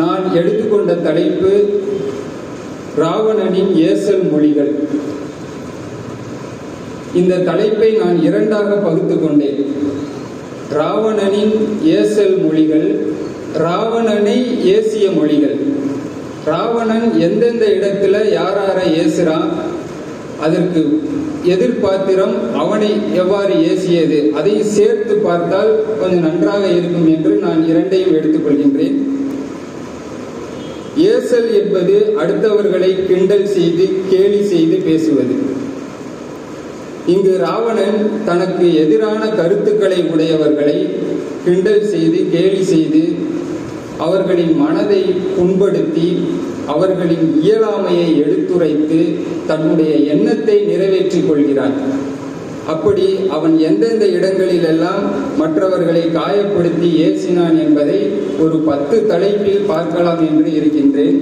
நான் எடுத்துக்கொண்ட தலைப்பு ராவணனின் ஏசல் மொழிகள். இந்த தலைப்பை நான் இரண்டாக பகுத்து கொண்டேன். ராவணனின் ஏசல் மொழிகள், ராவணனை ஏசிய மொழிகள். ராவணன் எந்தெந்த இடத்துல யாரை ஏசுறான், அதற்கு எதிர்பாத்திரம் அவனை எவ்வாறு ஏசியது, அதை சேர்த்து பார்த்தால் கொஞ்சம் நன்றாக இருக்கும் என்று நான் இரண்டையும் எடுத்துக்கொள்கின்றேன். ஏசல் என்பது அடுத்தவர்களை கிண்டல் செய்து கேலி செய்து பேசுவது. இங்கு ராவணன் தனக்கு எதிரான கருத்துக்களை உடையவர்களை கிண்டல் செய்து கேலி செய்து அவர்களின் மனதை புண்படுத்தி அவர்களின் இயலாமையை எடுத்துரைத்து தன்னுடைய எண்ணத்தை நிறைவேற்றிக் கொள்கிறான். அப்படி அவன் எந்தெந்த இடங்களிலெல்லாம் மற்றவர்களை காயப்படுத்தி ஏசினான் என்பதை ஒரு 10 தலைப்பில் பார்க்கலாம் என்று இருக்கின்றேன்.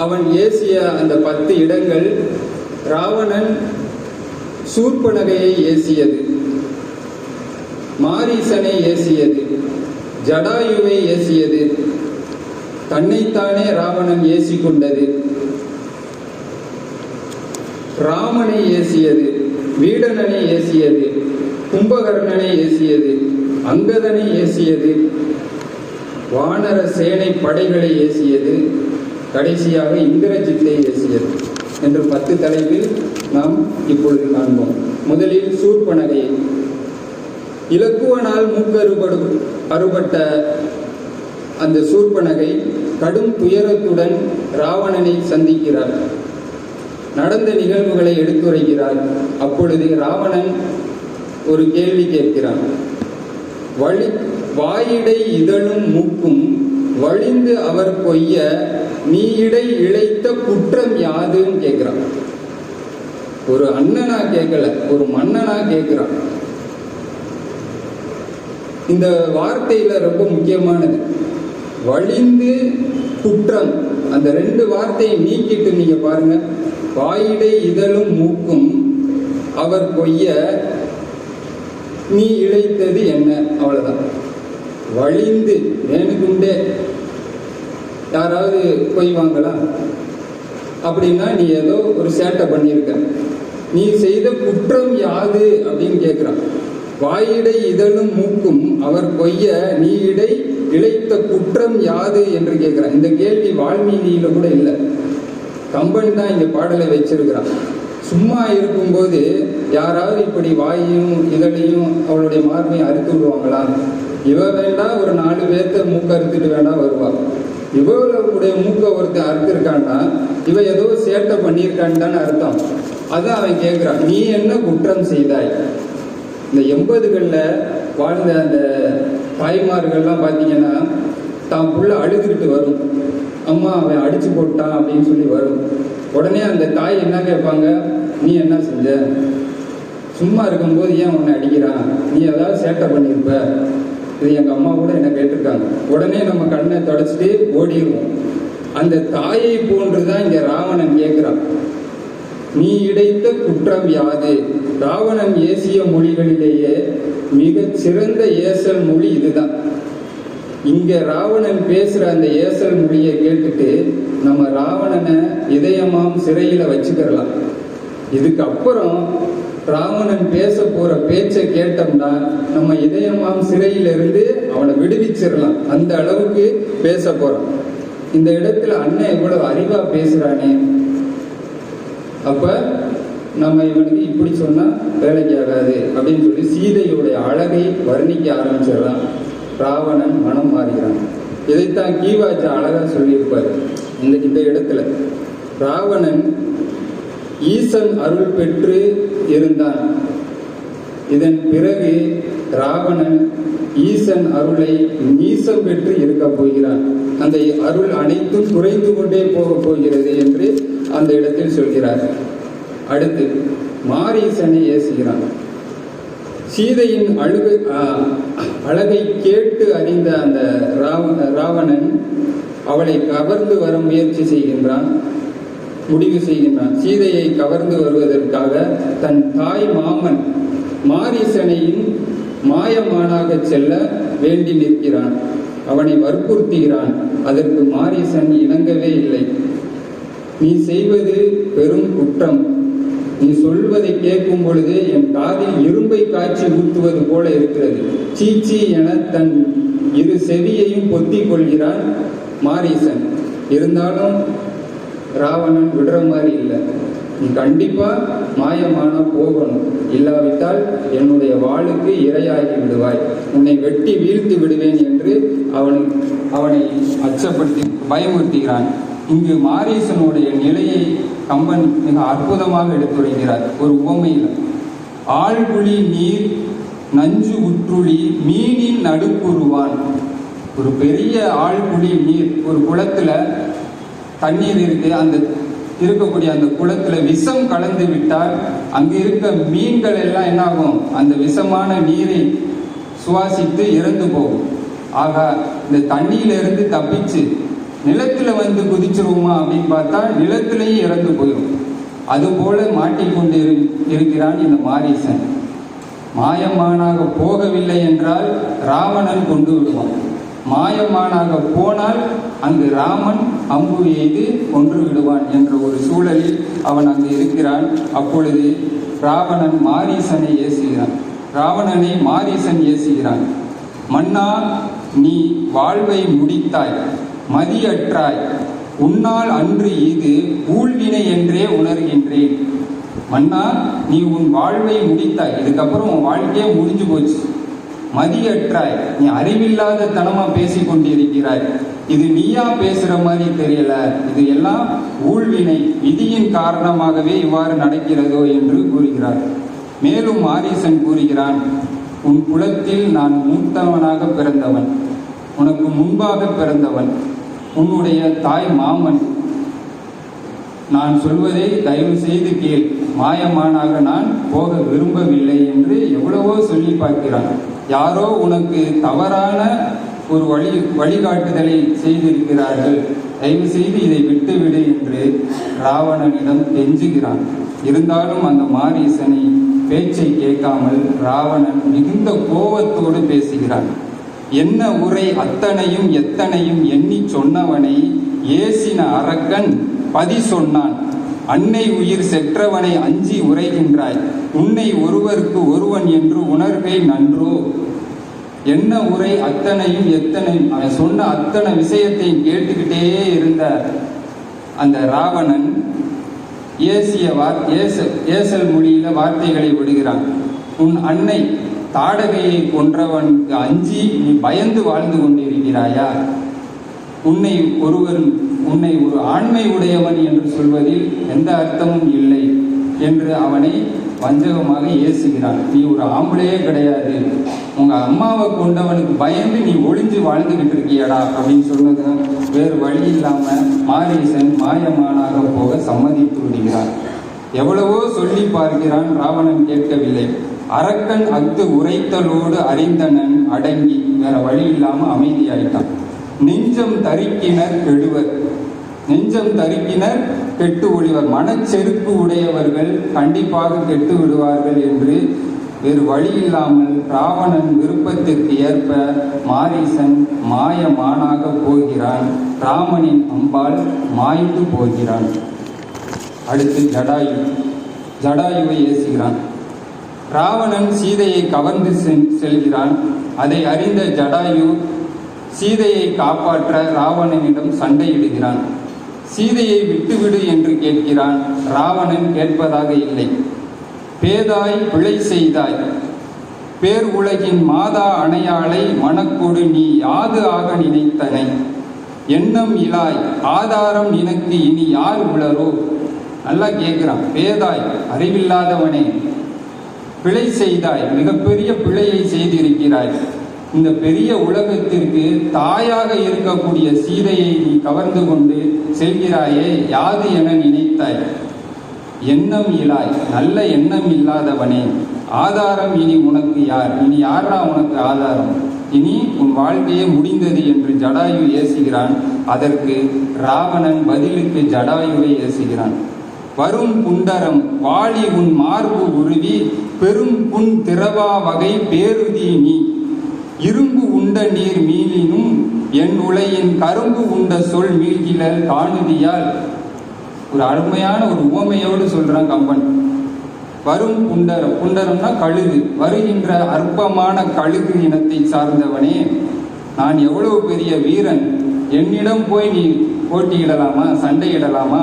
அவன் ஏசிய அந்த 10 இடங்கள்: ராவணன் சூர்பனகையை ஏசியது, மாரீசனை ஏசியது, ஜடாயுவை ஏசியது, தன்னைத்தானே ராவணன் ஏசிக்கொண்டது, ராமனை ஏசியது, வீடனனை ஏசியது, கும்பகர்ணனை ஏசியது, அங்கதனை ஏசியது, வானர சேனை படைகளை ஏசியது, கடைசியாக இந்திரஜித்தை ஏசியது என்று 10 தலைப்பில் நாம் இப்பொழுது காண்போம். முதலில் சூர்பனகை. இலக்குவனால் அறுபட்ட அந்த சூர்பனகை கடும் துயரத்துடன் ராவணனை சந்திக்கிறார். நடந்த நிகழ்வுகளை எடுத்துரைக்கிறார். அப்பொழுது ராவணன் ஒரு கேள்வி கேட்கிறான். வாயிடை இதழும் மூக்கும் வழிந்து அவர் கொய்ய நீ இடை இழைத்த குற்றம் யாதுன்னு கேட்கிறான். ஒரு அண்ணனா கேட்கல, ஒரு மன்னனா கேட்கிறான். இந்த வார்த்தையில ரொம்ப முக்கியமானது வழிந்து குற்றம். அந்த 2 வார்த்தையை நீக்கிட்டு நீங்க பாருங்க. வாயிடை இதழும் மூக்கும் அவர் கொய்ய நீ இழைத்தது என்ன, அவ்வளவுதான். வழிந்து வேணுக்குண்டே யாராவது கொய்வாங்களா? அப்படின்னா நீ ஏதோ ஒரு சேட்டை பண்ணியிருக்க. நீ செய்த குற்றம் யாது அப்படின்னு கேட்கிறான். வாயிடை இதழும் மூக்கும் அவர் கொய்ய நீ இடை இழைத்த குற்றம் யாது என்று கேட்கிறான். இந்த கேள்வி வால்மீகியில கூட இல்லை, கம்பன் தான் இங்க பாடலை வச்சிருக்கிறான். சும்மா இருக்கும்போது யாராவது இப்படி வாயையும் இதழையும் அவளுடைய மார்பையும் அறுத்து விடுவாங்களா? இவ வேண்டாம் ஒரு 4 பேர்த்த மூக்க அறுத்துட்டு வேண்டாம் வருவா. இவளுடைய மூக்க ஒருத்தர் அறுத்திருக்கான்னா இவ ஏதோ சேட்டை பண்ணியிருக்கான்னு அர்த்தம். அதான் அவன் கேட்கிறான், நீ என்ன குற்றம் செய்தாய்? இந்த 80களில் வாழ்ந்த அந்த தாய்மார்கள்லாம் பார்த்தீங்கன்னா தான் புள்ள அழுதுகிட்டு வரும், அம்மா அவன் அடிச்சு போட்டான் அப்படின்னு சொல்லி வரும். உடனே அந்த தாய் என்ன கேட்பாங்க, நீ என்ன செஞ்ச? சும்மா இருக்கும்போது ஏன் உன்னை அடிக்கிறான்? நீ ஏதாவது சேட்டை பண்ணியிருப்ப. இது எங்கள் அம்மா கூட என்ன கேட்டிருக்காங்க. உடனே நம்ம கண்ணை தொடச்சிட்டு ஓடிடுவோம். அந்த தாயை போன்றுதான் இங்க ராவணன் கேட்கிறான், நீ இழைத்த குற்றம் யாது? ராவணன் ஏசிய மொழிகளிலேயே மிக சிறந்த ஏசல் மொழி இதுதான். இங்க ராவணன் பேசுற அந்த ஏசல் மொழியை கேட்டுட்டு நம்ம ராவணனை இதயமாம் சிறையில வச்சுக்கலாம். இதுக்கப்புறம் ராவணன் பேச போற பேச்சை கேட்டோம்னா நம்ம இதயமாம் சிறையிலிருந்து அவனை விடுவிச்சிடலாம். அந்த அளவுக்கு பேச போறான். இந்த இடத்துல அண்ணன் எவ்வளவு அறிவா பேசுறானே, அப்ப நம்ம இவனுக்கு இப்படி சொன்னா வேலைக்கு ஆகாது அப்படின்னு சொல்லி சீதையுடைய அழகை வர்ணிக்க ஆரம்பிச்சிடலாம். ராவணன் மனம் மாறுகிறான். இதைத்தான் கீவாச்சா அழகா சொல்லியிருப்பார். இந்த இடத்துல ராவணன் ஈசன் அருள் பெற்று இருந்தான். இதன் பிறகு ராவணன் ஈசன் அருளை நீசம் பெற்று இருக்க போகிறான். அந்த அருள் அனைத்தும் குறைந்து கொண்டே போக போகிறது என்று அந்த இடத்தில் சொல்கிறார். அடுத்து மாரீசனை ஏசுகிறான். சீதையின் அழகை கேட்டு அறிந்த அந்த ராவணன் அவளை கவர்ந்து வர முயற்சி செய்கின்றான், முடிவு செய்கின்றான். சீதையை கவர்ந்து வருவதற்காக தன் தாய் மாமன் மாரீசனையின் மாயமானாக செல்ல வேண்டி நிற்கிறான். அவனை வற்புறுத்துகிறான். அதற்கு மாரீசன் இணங்கவே இல்லை. நீ செய்வது பெரும் குற்றம். நீ சொல்வதை கேட்கும் பொழுது என் காதில் இரும்பை காய்ச்சி ஊற்றுவது போல இருக்கிறது. சீச்சி என தன் இரு செவியையும் பொத்திக் கொள்கிறான் மாரீசன். இருந்தாலும் ராவணன் விடுற மாதிரி இல்லை. நீ கண்டிப்பா மாயமான போகணும், இல்லாவிட்டால் என்னுடைய வாளுக்கு இரையாகி விடுவாய், உன்னை வெட்டி வீழ்த்து விடுவேன் என்று அவனை அச்சப்படுத்தி பயமுறுத்துகிறான். இங்கு மாரீசனுடைய நிலையை கம்பன் மிக அற்புதமாக எடுத்துரைக்கிறார் ஒரு உவமையில். ஆழ்குழி நீர் நஞ்சு உற்றுளி மீனின் நடுக்குருவான். ஒரு பெரிய ஆழ்குழி நீர், ஒரு குளத்துல தண்ணீர் இருக்கு, அந்த இருக்கக்கூடிய அந்த குளத்துல விஷம் கலந்து விட்டால் அங்கு இருக்க மீன்கள் எல்லாம் என்ன ஆகும்? அந்த விஷமான நீரை சுவாசித்து இறந்து போகும். ஆக இந்த தண்ணியிலிருந்து தப்பிச்சு நிலத்துல வந்து குதிச்சிருவோமா அப்படின்னு பார்த்தா நிலத்திலேயே இறந்து போயிடும். அதுபோல மாட்டிக்கொண்டு இருக்கிறான் இந்த மாரீசன். மாயமானாக போகவில்லை என்றால் ராவணன் கொண்டு விடுவான். மாயமானாக போனால் அங்கு ராமன் அம்பு எய்து கொன்று விடுவான் என்ற ஒரு சூழலில் அவன் அங்கு இருக்கிறான். அப்பொழுது ராவணனை மாரீசன் ஏசுகிறான். மன்னா, நீ வாழ்வை முடித்தாய், மதியற்றாய், உன்னால் அன்று இது ஊழ்வினை என்றே உணர்கின்றேன். மன்னா, நீ உன் வாழ்வை முடித்தாய், இதுக்கப்புறம் உன் வாழ்க்கையே முடிஞ்சு போச்சு. மதியற்றாய், நீ அறிவில்லாத தனமா பேசி கொண்டிருக்கிறாய். இது நீயா பேசுற மாதிரி தெரியல, இது எல்லாம் ஊழ்வினை, விதியின் காரணமாகவே இவ்வாறு நடக்கிறதோ என்று கூறுகிறார். மேலும் மாரீசன் கூறுகிறான், உன் குலத்தில் நான் மூத்தவனாக பிறந்தவன், உனக்கு முன்பாக பிறந்தவன், உன்னுடைய தாய் மாமன். நான் சொல்வதை தயவு செய்து கேள், மாயமானாக நான் போக விரும்பவில்லை என்று எவ்வளவோ சொல்லி பார்க்கிறான். யாரோ உனக்கு தவறான ஒரு வழிகாட்டுதலை செய்திருக்கிறார்கள், தயவு செய்து இதை விட்டுவிடு என்று ராவணனிடம் கெஞ்சுகிறான். இருந்தாலும் அந்த மாரீசனை பேச்சை கேட்காமல் ராவணன் மிகுந்த கோபத்தோடு பேசுகிறான். என்ன உரை அத்தனையும் எத்தனையும் எண்ணி சொன்னவனை ஏசின அரக்கன் பதி சொன்னான். அன்னை உயிர் செற்றவனை அஞ்சி உரைகின்றாய், உன்னை ஒருவருக்கு ஒருவன் என்று உணர்வை நன்றோ. என்ன உரை அத்தனையும் எத்தனையும், அவன் சொன்ன அத்தனை விஷயத்தை கேட்டுக்கிட்டே இருந்த அந்த ராவணன் ஏசல் மொழியில வார்த்தைகளை விடுகிறான். உன் அன்னை தாடகையை கொன்றவனுக்கு அஞ்சி நீ பயந்து வாழ்ந்து கொண்டிருக்கிறாயா? உன்னை ஒரு ஆண்மை உடையவன் என்று சொல்வதில் எந்த அர்த்தமும் இல்லை என்று அவனை வஞ்சகமாக ஏசுகிறான். நீ ஒரு ஆம்பளையே கிடையாது, உங்க அம்மாவை கொண்டவனுக்கு பயந்து நீ ஒளிஞ்சு வாழ்ந்துகிட்டு இருக்கியடா அப்படின்னு சொன்னது வேறு வழி இல்லாம மாரீசன் மாயமானாக போக சம்மதித்து விடுகிறான். எவ்வளவோ சொல்லி பார்க்கிறான், ராவணன் கேட்கவில்லை. அரக்கன் அஃது உரைத்தலோடு அறிந்தனன் அடங்கி வேற வழி இல்லாம அமைதியாயிட்டான். நெஞ்சம் தரிக்கினர் கெடுவர், நெஞ்சம் தரிக்கினர் கெட்டு ஒழிவர். மனச்செருக்கு உடையவர்கள் கண்டிப்பாக கெட்டு விடுவார்கள் என்று வேறு வழி இல்லாமல் ராவணன் விருப்பத்திற்கு ஏற்ப மாரீசன் மாயமானாக போகிறான். ராமனின் அம்பால் மாய்ந்து போகிறான். அடுத்து ஜடாயுவை ஏசுகிறான். ராவணன் சீதையை கவர்ந்து செல்கிறான். அதை அறிந்த ஜடாயு சீதையை காப்பாற்ற ராவணனிடம் சண்டையிடுகிறான். சீதையை விட்டுவிடு என்று கேட்கிறான். ராவணன் கேட்பதாக இல்லை. பேதாய் பிழை செய்தாய், பேர் உலகின் மாதா அணையாளை மனக்கொடு நீ யாது ஆக நினைத்தனை. எண்ணம் இலாய் ஆதாரம் நினக்கு இனி யார் உளரோ. நல்லா கேட்கிறான். பேதாய், அறிவில்லாதவனே, பிழை செய்தாய், மிகப்பெரிய பிழையை செய்திருக்கிறாய். இந்த பெரிய உலகத்திற்கு தாயாக இருக்கக்கூடிய சீதையை நீ கவர்ந்து கொண்டு செல்கிறாயே, யாது என நினைத்தாய். எண்ணம் இலாய், நல்ல எண்ணம் இல்லாதவனே, ஆதாரம் இனி உனக்கு யார்? இனி யாரா உனக்கு ஆதாரம்? இனி உன் வாழ்க்கையே முடிந்தது என்று ஜடாயு ஏசுகிறான். அதற்கு ராவணன் பதிலுக்கு ஜடாயுவை ஏசுகிறான். வரும் புண்டரம் வாளி உன் மார்பு உருவி பெரும் புண் திரவா வகை பேருதி நீ. இரும்பு உண்ட நீர் மீளினும் என் உலையின் கரும்பு உண்ட சொல் மீழ்கில காணுதியால். ஒரு அருமையான ஒரு உவமையோடு சொல்றான் கம்பன். வரும் புண்டரம், புண்டரம்னா கழுகு, வருகின்ற அற்பமான கழுகு இனத்தை சார்ந்தவனே, நான் எவ்வளவு பெரிய வீரன், என்னிடம் போய் நீ போட்டியிடலாமா, சண்டையிடலாமா?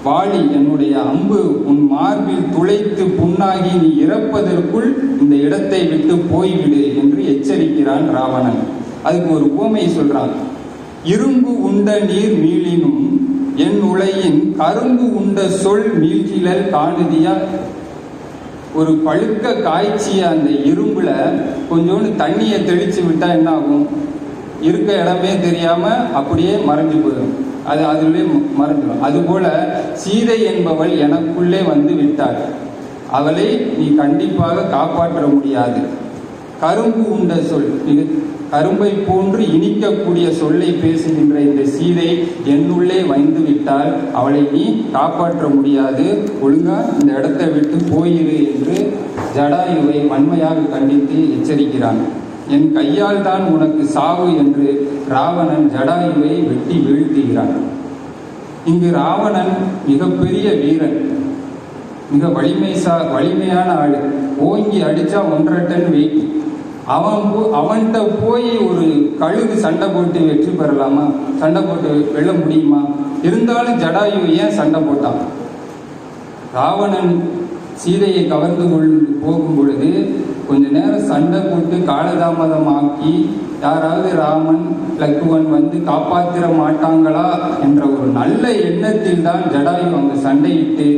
வாளி, என்னுடைய அம்பு உன் மார்பில் துளைத்து புண்ணாகி நீ இறப்பதற்குள் இந்த இடத்தை விட்டு போய்விடு என்று எச்சரிக்கிறான் ராவணன். அதுக்கு ஒரு உவமை சொல்றான். இரும்பு உண்ட நீர் மீளினும் என் உலையின் கரும்பு உண்ட சொல் மீழ்கிலல் காணுதியா. ஒரு பழுக்க காய்ச்சிய அந்த இரும்புல கொஞ்சோண்டு தண்ணியை தெளிச்சு விட்டா என்ன ஆகும்? இருக்க இடமே தெரியாம அப்படியே மறைஞ்சு போயிடும், அது அதுவே மறைஞ்சிடும். அதுபோல சீதை என்பவள் எனக்குள்ளே வந்து விட்டாள், அவளை நீ கண்டிப்பாக காப்பாற்ற முடியாது. கரும்பு உண்ட சொல், இது கரும்பை போன்று இனிக்கக்கூடிய சொல்லை பேசுகின்ற இந்த சீதை என்னுள்ளே வந்து விட்டால் அவளை நீ காப்பாற்ற முடியாது, ஒழுங்கா இந்த இடத்தை விட்டு போயிரு என்று ஜடாயுவை வன்மையாக கண்டித்து எச்சரிக்கிறான். என் கையால் தான் உனக்கு சாவு என்று ராவணன் ஜடாயுவை வெட்டி வீழ்த்துகிறான். இங்கு ராவணன் மிகப்பெரிய வீரன், மிக வலிமையான ஆளு. ஓங்கி அடிச்சா 1.5 டன் வெயிட். அவன்கிட்ட போய் ஒரு கழுகு சண்டை போட்டு வெற்றி பெறலாமா? சண்டை போட்டு வெல்ல முடியுமா? இருந்தாலும் ஜடாயு ஏன் சண்டை போட்டான்? ராவணன் சீதையை கவர்ந்து போகும் பொழுது கொஞ்ச நேரம் சண்டை போட்டு காலதாமதமாக்கி யாராவது ராமன் லக்குவன் வந்து காப்பாற்றிட மாட்டாங்களா என்ற ஒரு நல்ல எண்ணத்தில் தான் ஜடாயு அங்கு சண்டையிட்டு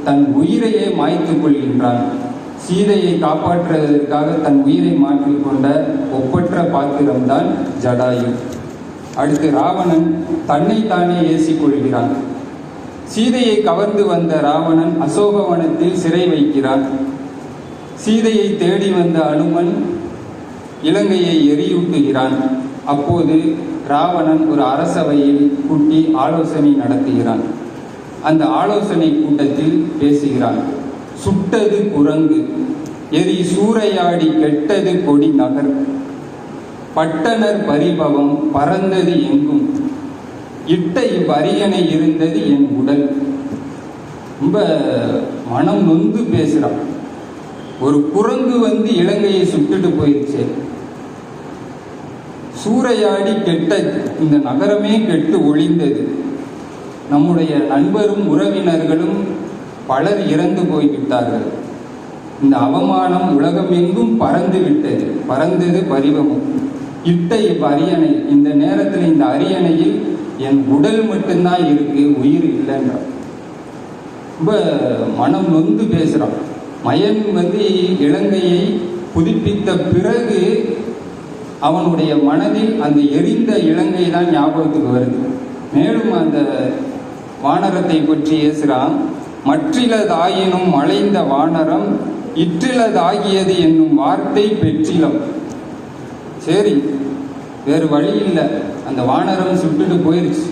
தன் உயிரையே மாய்த்து கொள்கின்றான். சீதையை காப்பாற்றுவதற்காக தன் உயிரை மாற்றிக்கொண்ட ஒப்பற்ற பாத்திரம்தான் ஜடாயு. அடுத்து ராவணன் தன்னைத்தானே ஏசிக்கொள்கிறான். சீதையை கவர்ந்து வந்த ராவணன் அசோகவனத்தில் சிறை வைக்கிறான். சீதையை தேடி வந்த அனுமன் இலங்கையை எரியூட்டுகிறான். அப்போது ராவணன் ஒரு அரசவையில் கூட்டி ஆலோசனை நடத்துகிறான். அந்த ஆலோசனை கூட்டத்தில் பேசுகிறான். சுட்டது குரங்கு, எரி சூறையாடி கெட்டது கொடி நகர், பட்டணர் பரிபவம் பறந்தது எங்கும், இட்ட இவ்வரியணை இருந்தது என் உடல். ரொம்ப மனம் நொந்து பேசுறான். ஒரு குரங்கு வந்து இலங்கையை சுட்டுட்டு போயிடுச்சு, சூறையாடி கெட்ட இந்த நகரமே கெட்டு ஒளிந்தது, நம்முடைய நண்பரும் உறவினர்களும் பலர் இறந்து போய்விட்டார்கள், இந்த அவமானம் உலகமெங்கும் பறந்து விட்டது, பறந்தது பரிவமும், இட்ட இவ்வரியணை, இந்த நேரத்தில் இந்த அரியணையில் என் உடல் மட்டும்தான் இருக்கு, உயிர் இல்லைன்றான். ரொம்ப மனம் நொந்து பேசுறான். மயன் வந்து இலங்கையை புதுப்பித்த பிறகு அவனுடைய மனதில் அந்த எரிந்த இலங்கை தான் ஞாபகத்துக்கு வருது. மேலும் அந்த வானரத்தை பற்றி பேசுகிறான். மற்றிலதாயினும் மலைந்த வானரம் இற்றிலதாகியது என்னும் வார்த்தை பெற்றிலம். சரி, வேறு வழி இல்லை, அந்த வானரம் சுட்டுட்டு போயிருச்சு,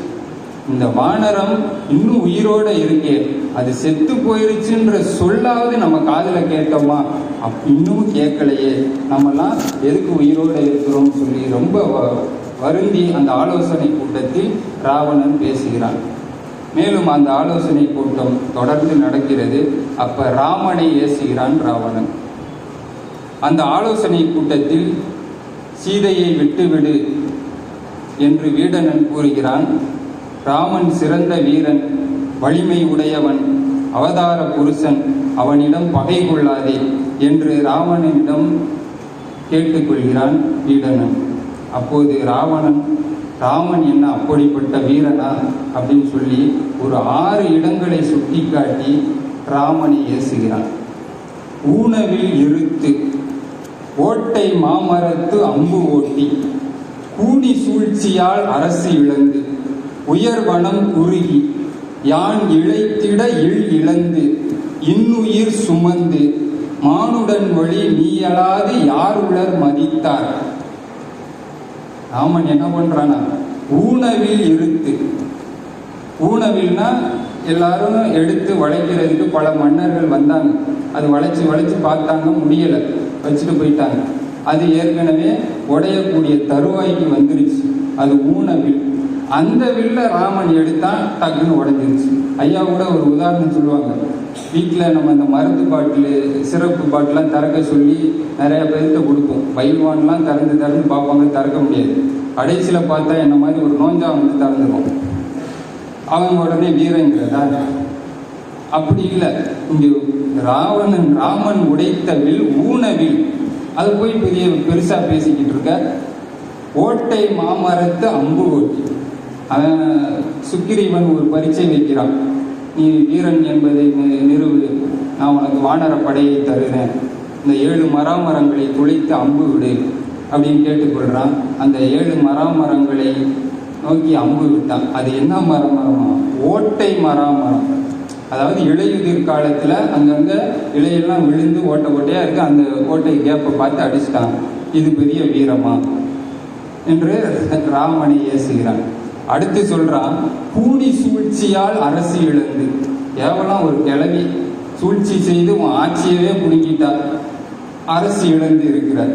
இந்த வானரம் இன்னும் உயிரோட இருக்கே, அது செத்து போயிருச்சுன்ற சொல்லாவது நம்ம காதுல கேட்டோமா? இன்னும் கேட்கலையே, நம்மெல்லாம் எதுக்கு உயிரோட இருக்கிறோம் சொல்லி ரொம்ப வருந்தி அந்த ஆலோசனை கூட்டத்தில் ராவணன் பேசுகிறான். மேலும் அந்த ஆலோசனை கூட்டம் தொடர்ந்து நடக்கிறது. அப்ப ராமனை ஏசுகிறான் ராவணன். அந்த ஆலோசனை கூட்டத்தில் சீதையை விட்டுவிடு என்று வீடணன் கூறுகிறான். ராமன் சிறந்த வீரன், வலிமை உடையவன், அவதார புருஷன், அவனிடம் பகை கொள்ளாதே என்று ராவணனிடம் கேட்டுக்கொள்கிறான் வீடணன். அப்போது ராமன் என்ன அப்படிப்பட்ட வீரனா அப்படின்னு சொல்லி ஒரு 6 இடங்களை சுட்டி காட்டி ராமனை ஏசுகிறான். ஊனவில் இருத்து, ஓட்டை மாமரத்து அம்பு ஓட்டி, கூனி சூழ்ச்சியால் அரசு இழந்து, உயர்வனம் குறுகி, யான் இழைத்திட இழந்து, இன்னுயிர் சுமந்து, மானுடன் வழி நீயலாது யார் உலர் மதித்தார். ராமன் என்ன பண்றானா? ஊனவில் இருத்து. ஊனவில்னா எல்லாரும் எடுத்து வளைக்கிறதுக்கு பல மன்னர்கள் வந்தாங்க. அது வளைச்சு பார்த்தாங்க, முடியலை, வச்சுட்டு போயிட்டாங்க. அது ஏற்கனவே உடையக்கூடிய தருவாய்க்கு வந்துருச்சு. அது ஊன வில். அந்த வில்ல ராமன் எடுத்தான், டக்குன்னு உடஞ்சிருச்சு. ஐயா கூட ஒரு உதாரணம் சொல்லுவாங்க. வீட்டில் நம்ம இந்த மருந்து பாட்டில், சிறப்பு பாட்டிலாம் திறக்க சொல்லி நிறைய பேர்கிட்ட கொடுப்போம். பைல்வான்லாம் திறந்து பார்ப்பாங்க, திறக்க முடியாது. கடைசியில் பார்த்தா என்ன மாதிரி ஒரு நோஞ்சா வந்து திறந்துடும். அவங்க உடனே வீரங்கிறதா? அப்படி இல்லை. இங்கே ராமன் உடைத்த வில் ஊனவில். அது போய் பெருசா பேசிக்கிட்டு இருக்க. ஓட்டை மாமரத்து அம்பு ஓட்டி. அவன் சுக்கிரீவன் ஒரு பரீட்சை வைக்கிறான். நீ வீரன் என்பதை நிறுவு, நான் உனக்கு வானர படையை தருகிறேன், இந்த 7 மராமரங்களை துளைத்து அம்பு விடு அப்படின்னு கேட்டுக்கொள்றான். அந்த 7 மராமரங்களை நோக்கி அம்பு விட்டான். அது என்ன மரமா? ஓட்டை மராமரம். அதாவது இலையுதிர் காலத்துல அங்கங்க இலையெல்லாம் விழுந்து ஓட்டையா இருக்கு. அந்த ஓட்டை கேப்பை பார்த்து அடிச்சிட்டான். இது பெரிய வீரமா என்று ராமனை ஏசுகிறான். அடுத்து சொல்றான், பூனி சூழ்ச்சியால் அரசு இழந்து. கேவலம் ஒரு கிளவி சூழ்ச்சி செய்து உன் ஆட்சியவே புடுங்கிட்டார், அரசு இழந்து இருக்கிறார்.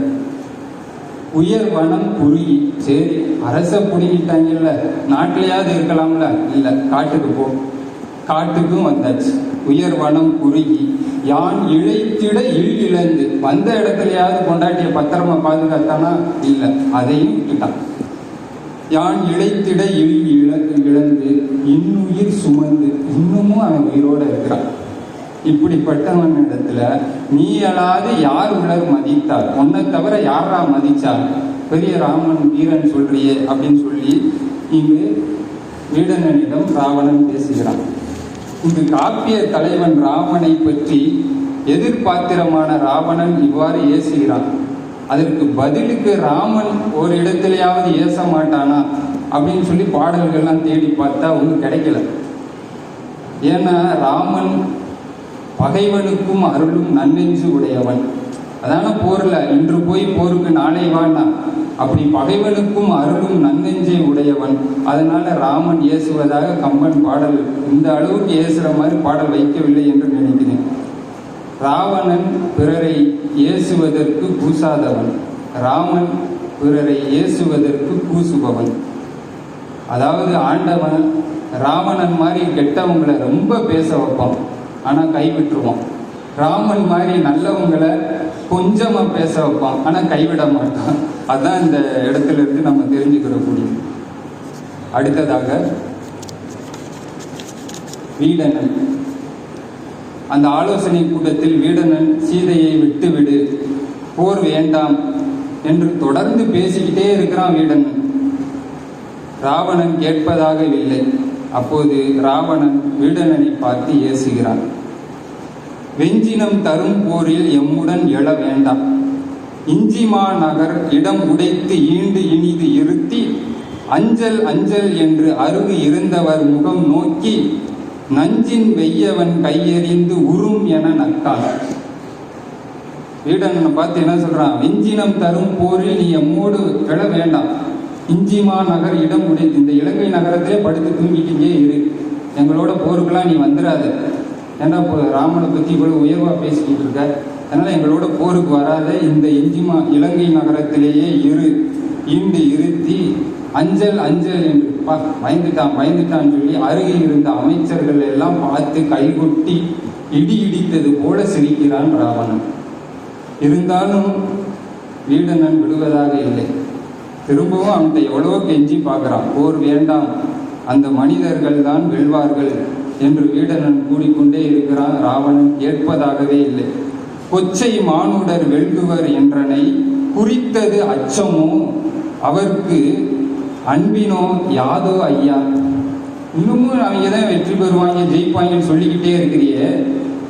உயர் வனம் குறுகி. சரி, அரச புடுங்கிட்டாங்கல்ல, நாட்டிலேயாவது இருக்கலாம்ல. இல்ல, காட்டுக்கு போ. காட்டுக்கும் வந்தாச்சு. உயர் வனம் குறுகி யான் இழைத்திட இழந்து. வந்த இடத்துலயாவது கொண்டாட்டிய பத்திரமா பாதுகாத்தானா? இல்லை, அதையும் விட்டுட்டான். யான் இழைத்திட இழந்து இன்னுயிர் சுமந்து. இன்னமும் அவன் உயிரோட இருக்கிறான். இப்படிப்பட்டவன் இடத்துல நீ அல்லாது யார் உலர் மதித்தார்? உன்னை தவிர யாரா மதிச்சார்? பெரிய ராமன் வீரன் சொல்றியே அப்படின்னு சொல்லி இங்கு வீடனனிடம் ராவணன் பேசுகிறான். இங்கு காப்பிய தலைவன் ராமனை பற்றி எதிர்பாத்திரமான ராவணன் இவ்வாறு ஏசுகிறான். அதற்கு பதிலுக்கு ராமன் ஒரு இடத்திலேயாவது ஏச மாட்டானா அப்படின்னு சொல்லி பாடல்கள்லாம் தேடி பார்த்தா ஒன்றும் கிடைக்கல. ஏன்னா ராமன் பகைவனுக்கும் அருளும் நன்னெஞ்சு உடையவன். அதான போர்ல இன்று போய் போருக்கு நாளை வானா. அப்படி பகைவனுக்கும் அருளும் நன்னெஞ்சை உடையவன். அதனால ராமன் ஏசுவதாக கம்பன் பாடல் இந்த அளவுக்கு ஏசுற மாதிரி பாடல் வைக்கவில்லை என்று நினைக்கிறேன். ராவணன் பிறரை ஏசுவதற்கு கூசாதவன், ராமன் பிறரை ஏசுவதற்கு கூசுபவன். அதாவது ஆண்டவன் ராவணன் மாதிரி கெட்டவங்களை ரொம்ப பேச வைப்பான், ஆனா கைவிட்டுருவான். ராமன் மாதிரி நல்லவங்களை கொஞ்சமா பேச வைப்பான், ஆனா கைவிட மாட்டான். அதான் இந்த இடத்துல இருந்து நம்ம தெரிஞ்சுக்கிற முடியும். அடுத்ததாக வீடனன். அந்த ஆலோசனை கூட்டத்தில் வீடனன் சீதையை விட்டுவிடு, போர் வேண்டாம் என்று தொடர்ந்து பேசிக்கிட்டே இருக்கிறான் வீடனன். ராவணன் கேட்பதாக இல்லை. அப்போது ராவணன் வீடனனை பார்த்து ஏசுகிறான். வெஞ்சினம் தரும் போரில் எம்முடன் எழ வேண்டாம். இஞ்சிமா நகர் இடம் உடைத்து ஈண்டு இனிது இருத்தி அஞ்சல் அஞ்சல் என்று அருகு இருந்தவர் முகம் நோக்கி நஞ்சின் வெய்யவன் கையெறிந்து உறும் என நக்கான். வீடனை பார்த்து என்ன சொல்றான்? வெஞ்சினம் தரும் போரில் நீ எம்மோடு எழ வேண்டாம். இஞ்சிமா நகர் இடம் உடைத்து, இந்த இலங்கை நகரத்திலே படுத்து தூங்கிட்டே இரு, எங்களோட போருக்கெல்லாம் நீ வந்துடாது. ஏன்னா இப்போ ராமனை பற்றி இவ்வளவு உயர்வா பேசிக்கிட்டு இருக்க, அதனால எங்களோட போருக்கு வராத, இந்த இலங்கை நகரத்திலேயே இரு, ஈண்டு இருத்தி அஞ்சல் அஞ்சல் என்று பயந்துட்டான் சொல்லி அருகே இருந்த அமைச்சர்கள் எல்லாம் பார்த்து கைகொட்டி இடி இடித்தது போல சிரிக்கிறான் ராவணன். இருந்தாலும் வீடனன் விடுவதாக இல்லை. திரும்பவும் அவன்கிட்ட எவ்வளவோ கெஞ்சி பார்க்கிறான். போர் வேண்டாம், அந்த மனிதர்கள் தான் வெல்வார்கள் என்று வீடனன் கூறிக்கொண்டே இருக்கிறான். ராவணன் கேட்பதாகவே இல்லை. கொச்சை மானுடர் வெல்குவர் என்றனை குறித்தது அச்சமோ அவருக்கு அன்பினோ யாதோ ஐயா. இன்னமும் அவங்க தான் வெற்றி பெறுவாங்க, ஜெயிப்பாங்கன்னு சொல்லிக்கிட்டே இருக்கிறியே,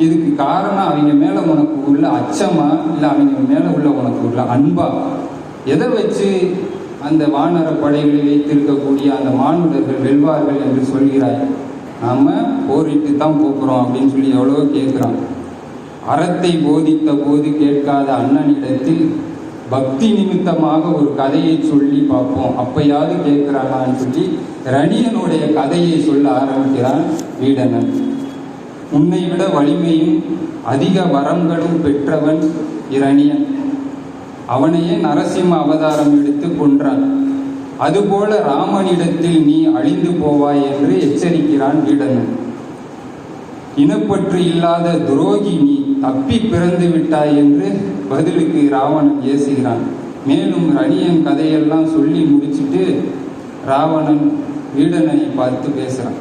இதுக்கு காரணம் அவங்க மேல உனக்கு உள்ள அச்சமா, இல்லை அவங்க மேல உள்ள உனக்கு உள்ள அன்பா? எதை வச்சு அந்த வானர படைகளை வைத்திருக்கக்கூடிய அந்த மானுடர்கள் வெல்வார்கள் என்று சொல்கிறாய்? நாம போரிட்டு தான் போக்குறோம் அப்படின்னு சொல்லி எவ்வளவோ கேட்கிறான். அறத்தை போதித்த போது கேட்காத அண்ணனிடத்தில் பக்தி நிமித்தமாக ஒரு கதையை சொல்லி பார்ப்போம், அப்பயாவது கேட்கிறானான்னு சொல்லி ரணியனுடைய கதையை சொல்ல ஆரம்பிக்கிறான் வீடனன். உன்னை விட வலிமையும் அதிக வரங்களும் பெற்றவன் இரணியன். அவனையே நரசிம்ம அவதாரம் எடுத்து கொன்றான். அதுபோல ராமனிடத்தில் நீ அழிந்து போவாய் என்று எச்சரிக்கிறான் வீடனன். இனப்பற்று இல்லாத துரோகி, நீ தப்பி பிறந்து விட்டாய் என்று பதிலுக்கு ராவணன் ஏசுகிறான். மேலும் ரணியன் கதையெல்லாம் சொல்லி முடிச்சுட்டு ராவணன் வீடனனை பார்த்து பேசுறான்.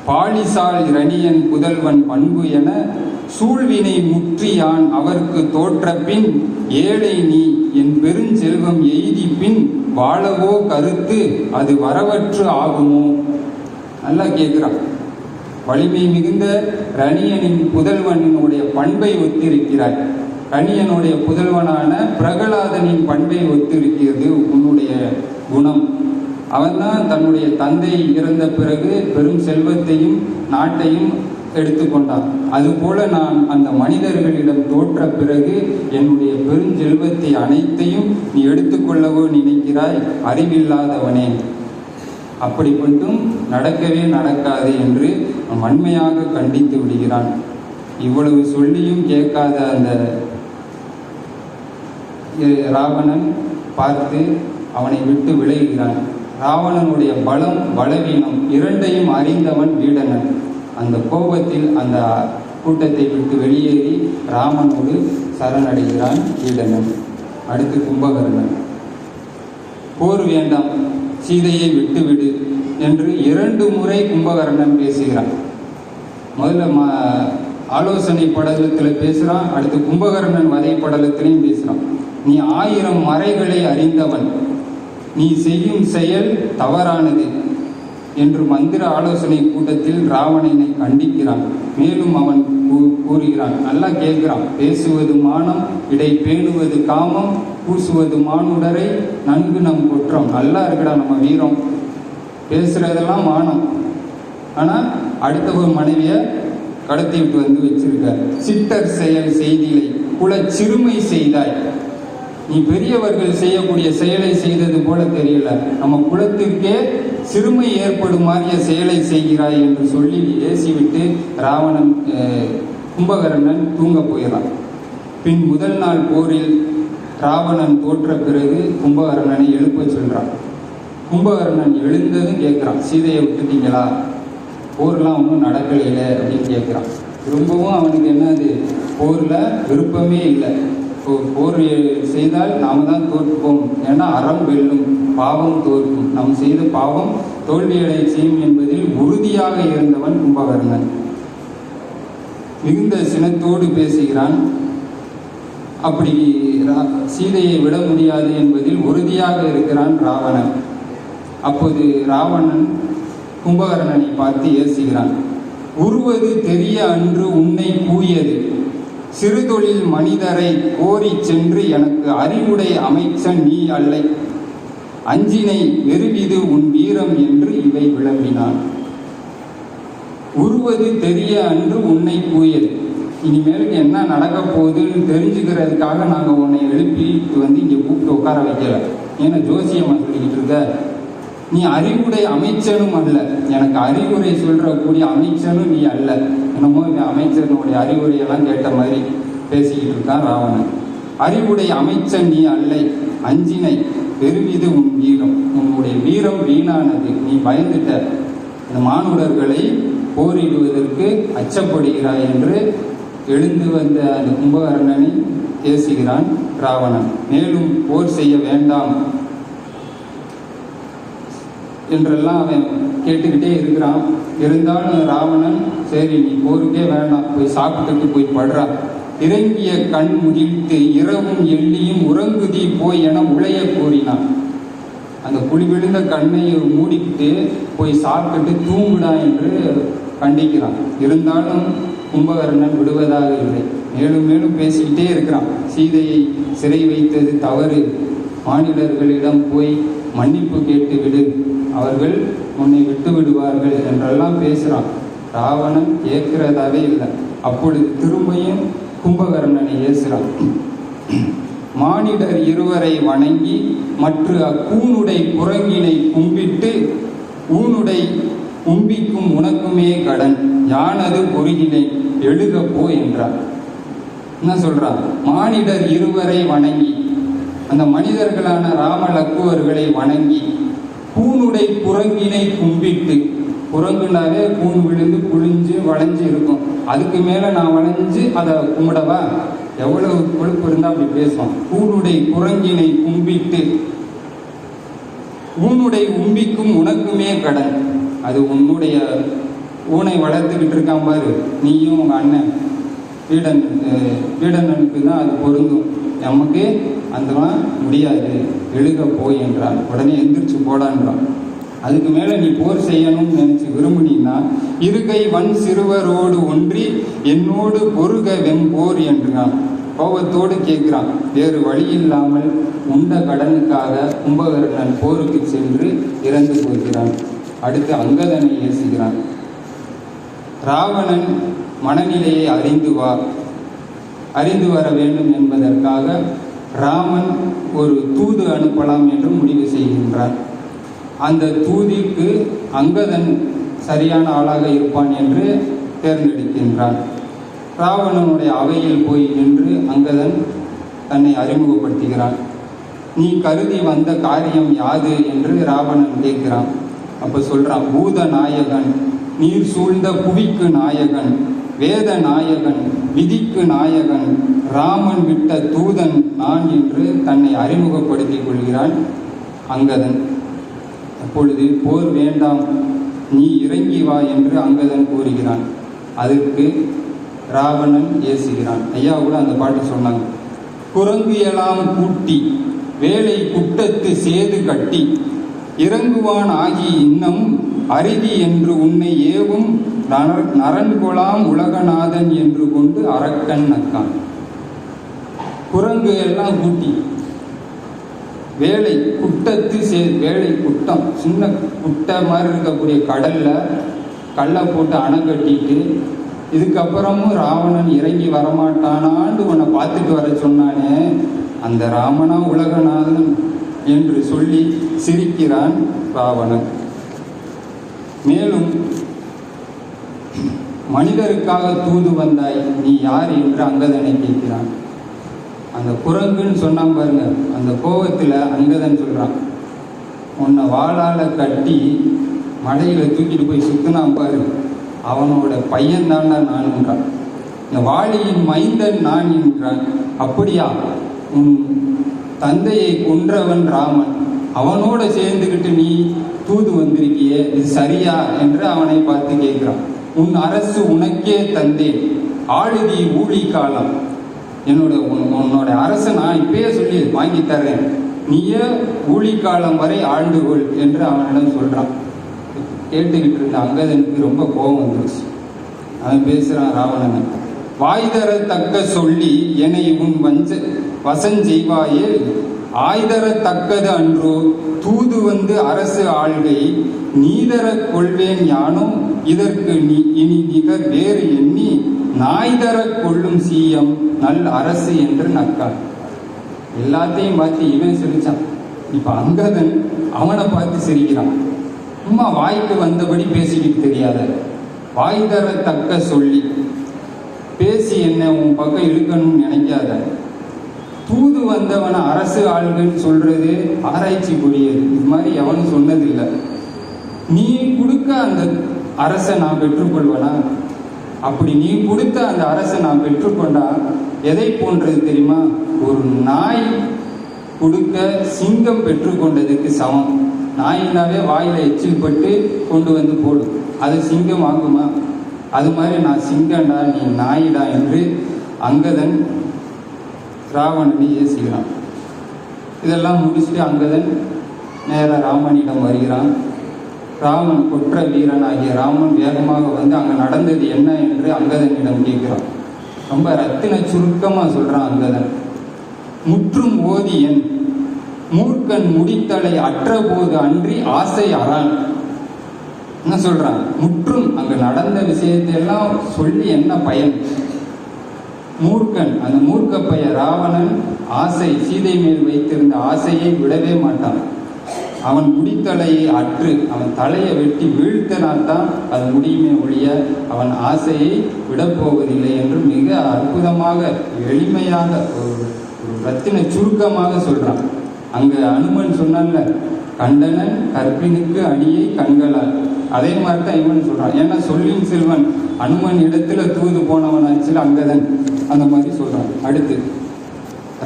பாலிசால் ரணியன் புதல்வன் பண்பு என சூழ்வினை முற்றியான் அவருக்கு தோற்ற பின் ஏழை நீ என் பெருஞ்செல்வம் எய்தி பின் வாழவோ கருத்து அது வரவற்று ஆகுமோ. நல்லா கேட்கிறான். வலிமை மிகுந்த ரணியனின் புதல்வனுடைய பண்பை ஒத்திருக்கிறாய். ரணியனுடைய புதல்வனான பிரகலாதனின் பண்பை ஒத்திருக்கிறது உன்னுடைய குணம். அவன்தான் தன்னுடைய தந்தை இறந்த பிறகு பெரும் செல்வத்தையும் நாட்டையும் எடுத்துக்கொண்டான். அதுபோல நான் அந்த மனிதர்களிடம் தோற்ற பிறகு என்னுடைய பெருஞ்செல்வத்தை அனைத்தையும் நீ எடுத்துக்கொள்ளவோ நினைக்கிறாய், அறிவில்லாதவனே. அப்படிப்பட்டும் நடக்கவே நடக்காது என்று வன்மையாக கண்டித்து விடுகிறான். இவ்வளவு சொல்லியும் கேட்காத அந்த ராவணன் பார்த்து அவனை விட்டு விலகுகிறான். ராவணனுடைய பலம் பலவீனம் இரண்டையும் அறிந்தவன் வீடனன். அந்த கோபத்தில் அந்த கூட்டத்தை விட்டு வெளியேறி ராமனோடு சரணடைகிறான் வீடனன். அடுத்து கும்பகர்ணன். போர் வேண்டாம், சீதையை விட்டுவிடு என்று 2 முறை கும்பகர்ணன் பேசுகிறான். முதல்ல ஆலோசனை படலத்தில் பேசுகிறான், அடுத்து கும்பகர்ணன் வதை படலத்திலையும் பேசுகிறான். நீ 1000 மறைகளை அறிந்தவன், நீ செய்யும் செயல் தவறானது என்று மந்திர ஆலோசனை கூட்டத்தில் ராவணனை கண்டிக்கிறான். மேலும் அவன் கூறுகிறான், நல்லா கேட்கிறான். பேசுவது மானம், இடை பேணுவது காமம், பூசுவது மானுடரை நன்கு நம் குற்றம். நல்லா இருக்குடா நம்ம வீரம், பேசுறதெல்லாம் மானம். ஆனால் அடுத்த ஒரு மனைவியை கடத்தி விட்டு வந்து வச்சிருக்க. சிட்டர் செயல் செய்திலை குல சிறுமை செய்தாய். நீ பெரியவர்கள் செய்யக்கூடிய செயலை செய்தது போல தெரியல, நம்ம குலத்திற்கே சிறுமை ஏற்படுமாறிய செயலை செய்கிறாய் என்று சொல்லி ஏசிவிட்டு ராவணன் கும்பகர்ணன் தூங்க போயிடறான். பின் முதல் நாள் போரில் ராவணன் தோற்ற பிறகு கும்பகர்ணனை எழுப்ப சொல்றான். கும்பகர்ணன் எழுந்ததும் கேட்குறான், சீதையை விட்டுட்டீங்களா, போர்லாம் ஒன்றும் நடக்கலையில அப்படின்னு கேட்குறான். ரொம்பவும் அவனுக்கு என்னது, போரில் விருப்பமே இல்லை. போர் செய்தால் நாம் தான் தோற்போம், ஏன்னா அறம் வெல்லும், பாவம் தோற்கும், நாம் செய்த பாவம் தோல்வியடை செய்யும் என்பதில் உறுதியாக இருந்தவன் கும்பகர்ணன். மிகுந்த சினத்தோடு பேசுகிறான். அப்படி சீதையை விட முடியாது என்பதில் உறுதியாக இருக்கிறான் ராவணன். அப்போது ராவணன் கும்பகர்ணனை பார்த்து ஏசுகிறான். உருவது தெரிய அன்று உன்னை கூயது, சிறுதொழில் மனிதரை கோரி சென்று எனக்கு அறிவுடை அமைச்சன் நீ அல்லை, அஞ்சினை வெறுவிது உன் வீரம் என்று இவை விளம்பினான். உருவது தெரிய அன்று உன்னை கூயது. இனிமேலுக்கு என்ன நடக்க போகுதுன்னு தெரிஞ்சுக்கிறதுக்காக நாங்கள் உன்னை எழுப்பி வந்து இங்கே கூப்பிட்டு உட்கார வைக்கல. ஏன்னா ஜோசியம்மா சொல்லிக்கிட்டு இருக்க, நீ அறிவுடை அமைச்சனும் அல்ல, எனக்கு அறிவுரை சொல்றக்கூடிய அமைச்சனும் நீ அல்ல. என்னமோ இந்த அமைச்சனுடைய அறிவுரையெல்லாம் கேட்ட மாதிரி பேசிக்கிட்டு இருக்கான் ராவணன். அறிவுடை அமைச்சன் நீ அல்லை, அஞ்சினை பெருமிது உன் வீரம், உன்னுடைய வீரம் வீணானது, நீ பயந்துட்ட, இந்த மானுடர்களை போரிடுவதற்கு அச்சப்படுகிறாய் என்று எழுந்து வந்த அந்த கும்பகர்ணனை பேசுகிறான் ராவணன். மேலும் போர் செய்ய வேண்டாம் என்றெல்லாம் அவன் கேட்டுக்கிட்டே இருக்கிறான். இருந்தாலும் ராவணன், சரி நீ போருக்கே வேண்டாம், போய் சாப்பிட்டுட்டு போய் படுறா, இறங்கிய கண் முகிழ்த்து இரவும் எள்ளியும் உறங்குதி போய் என உளைய கூறினான். அந்த குழி விழுந்த கண்ணை மூடிக்கிட்டு போய் சாப்பிட்டுட்டு தூங்குடா என்று கண்டிக்கிறான். இருந்தாலும் கும்பகர்ணன் விடுவதாக இல்லை. மேலும் மேலும் பேசிக்கிட்டே இருக்கிறான். சீதையை சிறை வைத்தது தவறு, மாநிலர்களிடம் போய் மன்னிப்பு கேட்டு விடு, அவர்கள் உன்னை விட்டு விடுவார்கள் என்றெல்லாம் பேசுகிறான். ராவணன் கேட்கிறதாவே இல்லை. அப்பொழுது திரும்பியும் கும்பகர்ணனை ஏசுகிறான். மானிடர் இருவரை வணங்கி மற்ற அக்கூனுடை குரங்கினை கும்பிட்டு ஊனுடை கும்பிக்கும் உனக்குமே கடன், யானது பொறுகினை எழுகப்போ என்றார். என்ன சொல்றான்? மானிடர் இருவரை வணங்கி, அந்த மனிதர்களான ராம லக்குவர்களை வணங்கி கூனுடை குரங்கினை கும்பிட்டு, குரங்குனாவே கூன் விழுந்து குளிஞ்சு வளைஞ்சு இருக்கும், அதுக்கு மேல நான் வளைஞ்சு அதை கும்பிடவா? எவ்வளவு கொழுப்பு இருந்தா அப்படி பேசுவோம். கூனுடை குரங்கினை கும்பிட்டு ஊனுடை உம்பிக்கும் உனக்குமே கடன். அது உன்னுடைய ஊனை வளர்த்துக்கிட்டு இருக்கான் பாரு, நீயும் உங்க அண்ணன் வீடனுக்கு தான் அது பொருந்தும், நமக்கு அந்தவன் முடியாது, எழுக போய் என்றான். உடனே எந்திரிச்சு போடான்றான். அதுக்கு மேல நீ போர் செய்யணும்னு நினைச்சு விரும்பினா இருகை வன் சிறுவரோடு ஒன்றி என்னோடு பொருக வெம்போர் என்றான். கோபத்தோடு கேட்கிறான். வேறு வழி இல்லாமல் உண்ட கடனுக்காக கும்பகர்ணன் போருக்கு சென்று இறந்து போகிறான். அடுத்து அங்கதனை ஏசுகிறான். ராவணன் மனநிலையை அறிந்து வர வேண்டும் என்பதற்காக ராமன் ஒரு தூது அனுப்பலாம் என்று முடிவு செய்கின்றான். அந்த தூதிக்கு அங்கதன் சரியான ஆளாக இருப்பான் என்று தேர்ந்தெடுக்கின்றான். ராவணனுடைய அவையில் போய் நின்று அங்கதன் தன்னை அறிமுகப்படுத்துகிறான். நீ கருதி வந்த காரியம் யாது என்று ராவணன் கேட்கிறான். அப்ப சொல்றான், பூத நாயகன், நீர் சூழ்ந்த புவிக்கு நாயகன், வேத நாயகன், விதிக்கு நாயகன், ராமன் விட்ட தூதன் நான் என்று தன்னை அறிமுகப்படுத்திக் கொள்கிறான் அங்கதன். அப்பொழுது போர் வேண்டாம், நீ இறங்கி வா என்று அங்கதன் கூறுகிறான். அதற்கு ராவணன் ஏசுகிறான். ஐயா கூட அந்த பாட்டு சொன்னாங்க. குரங்கு எல்லாம் கூட்டி வேலை குட்டத்து சேது கட்டி இறங்குவான் ஆகி இன்னம் அரிதி என்று உன்னை ஏவும் நரன்கொலாம் உலகநாதன் என்று கொண்டு அரக்கன் நக்கான். குரங்கு எல்லாம் கூட்டி வேலை குட்டத்து வேலை குட்டம், சின்ன குட்டை மாதிரி இருக்கக்கூடிய கடல்ல கல்லை போட்டு அணை கட்டிட்டு இதுக்கப்புறமும் ராவணன் இறங்கி வரமாட்டானான்னு உன்னை பார்த்துட்டு வர சொன்னானே, அந்த ராமனா உலகநாதன் என்று சொல்லி சிரிக்கிறான் ராவணன். மேலும் மனிதருக்காக தூது வந்தாய், நீ யார் என்று அங்கதனை கேட்கிறான். அந்த குரங்குன்னு சொன்னான் பாருங்க, அந்த கோபத்தில் அங்கதன் சொல்றான், உன்னை வாளால கட்டி மலையில தூக்கிட்டு போய் சுத்தினான் பாரு, அவனோட பையன் தாண்டா நான் என்றான். இந்த வாளியின் மைந்தன் நான் என்றான். அப்படியா, உன் தந்தையை கொன்றவன் ராமன், அவனோட சேர்ந்துக்கிட்டு நீ தூது வந்திருக்கியே, இது சரியா என்று அவனை பார்த்து கேட்கிறான். உன் அரசு உனக்கே தந்தேன், ஆளுதி ஊழி காலம், உன்னோட அரசை நான் இப்பயே சொல்லி வாங்கி தர்றேன், நீயே ஊழி காலம் வரை ஆண்டுகொள் என்று அவனிடம் சொல்றான். கேட்டுக்கிட்டு இருந்த அங்கதனுக்கு ரொம்ப கோபம் வந்துருச்சு. அவன் பேசுறான் ராவணனை, வாய்தர தக்க சொல்லி என்னை உன் வசஞ்செய்வாயே, ஆய்தர தக்கது அன்றோ தூது வந்து அரசு ஆள்கை, நீதர கொள்வேன் யானும் இதற்கு இனி நிகர் வேறு எண்ணி, நாய்தர கொள்ளும் சீயம் நல் அரசு என்று நக்கான். எல்லாத்தையும் பார்த்து இவன் சிரிச்சான். இப்ப அங்கதன் அவனை பார்த்து சிரிக்கிறான். சும்மா வாய்க்கு வந்தபடி பேசிக்கிட்டு தெரியாத, வாய் தர தக்க சொல்லி பேசி என்ன உன் பக்கம் இழுக்கணும்னு நினைக்காத. தூது வந்தவனை அரசு ஆளுகன்னு சொல்றது ஆராய்ச்சிக்குரியது, இது மாதிரி எவனும் சொன்னதில்லை. நீ கொடுக்க அந்த அரசை நான் பெற்றுக்கொள்வனா? அப்படி நீ கொடுத்த அந்த அரசை நான் பெற்றுக்கொண்டா எதை போன்றது தெரியுமா? ஒரு நாய் கொடுக்க சிங்கம் பெற்றுக்கொண்டதுக்கு சமம். நாயினாவே வாயில எச்சில் பட்டு கொண்டு வந்து போடும், அது சிங்கம் ஆகுமா? அது மாதிரி நான் சிங்கம்டா, நீ நாயிடா என்று அங்கதன் ராவணனை ஏசுகிறான். இதெல்லாம் முடிச்சுட்டு அங்கதன் நேர ராமனிடம் வருகிறான். ராமன் கொற்ற வீரன் ஆகிய ராமன் வேகமாக வந்து அங்கே நடந்தது என்ன என்று அங்கதனிடம் கேட்கிறான். ரொம்ப ரத்தின சுருக்கமாக சொல்றான் அங்கதன். முற்றும் ஓதியன் மூர்க்கன் முடித்தலை அற்ற போது அன்றி ஆசை அறான். என்ன சொல்றான்? முற்றும் அங்க நடந்த விஷயத்தையெல்லாம் சொல்லி என்ன பயன்? மூர்க்கன், அந்த மூர்க்க பைய ராவணன் ஆசை, சீதை மேல் வைத்திருந்த ஆசையை விடவே மாட்டான். அவன் முடித்தலையை அற்று, அவன் தலையை வெட்டி வீழ்த்தினால்தான் அது முடியுமே ஒழிய அவன் ஆசையை விடப்போவதில்லை என்று மிக அற்புதமாக, எளிமையாக, ஒரு ரத்தின சுருக்கமாக சொல்றான். அங்க அனுமன் சொன்னான்ல, கண்டனன் கற்பினுக்கு அணியை கண்களால். அதே மாதிரி தான் இவன் சொல்றான். ஏன்னா சொல்லின் செல்வன் அனுமன் இடத்துல தூது போனவனாச்சுல அங்கதன், அந்த மாதிரி சொல்றான். அடுத்து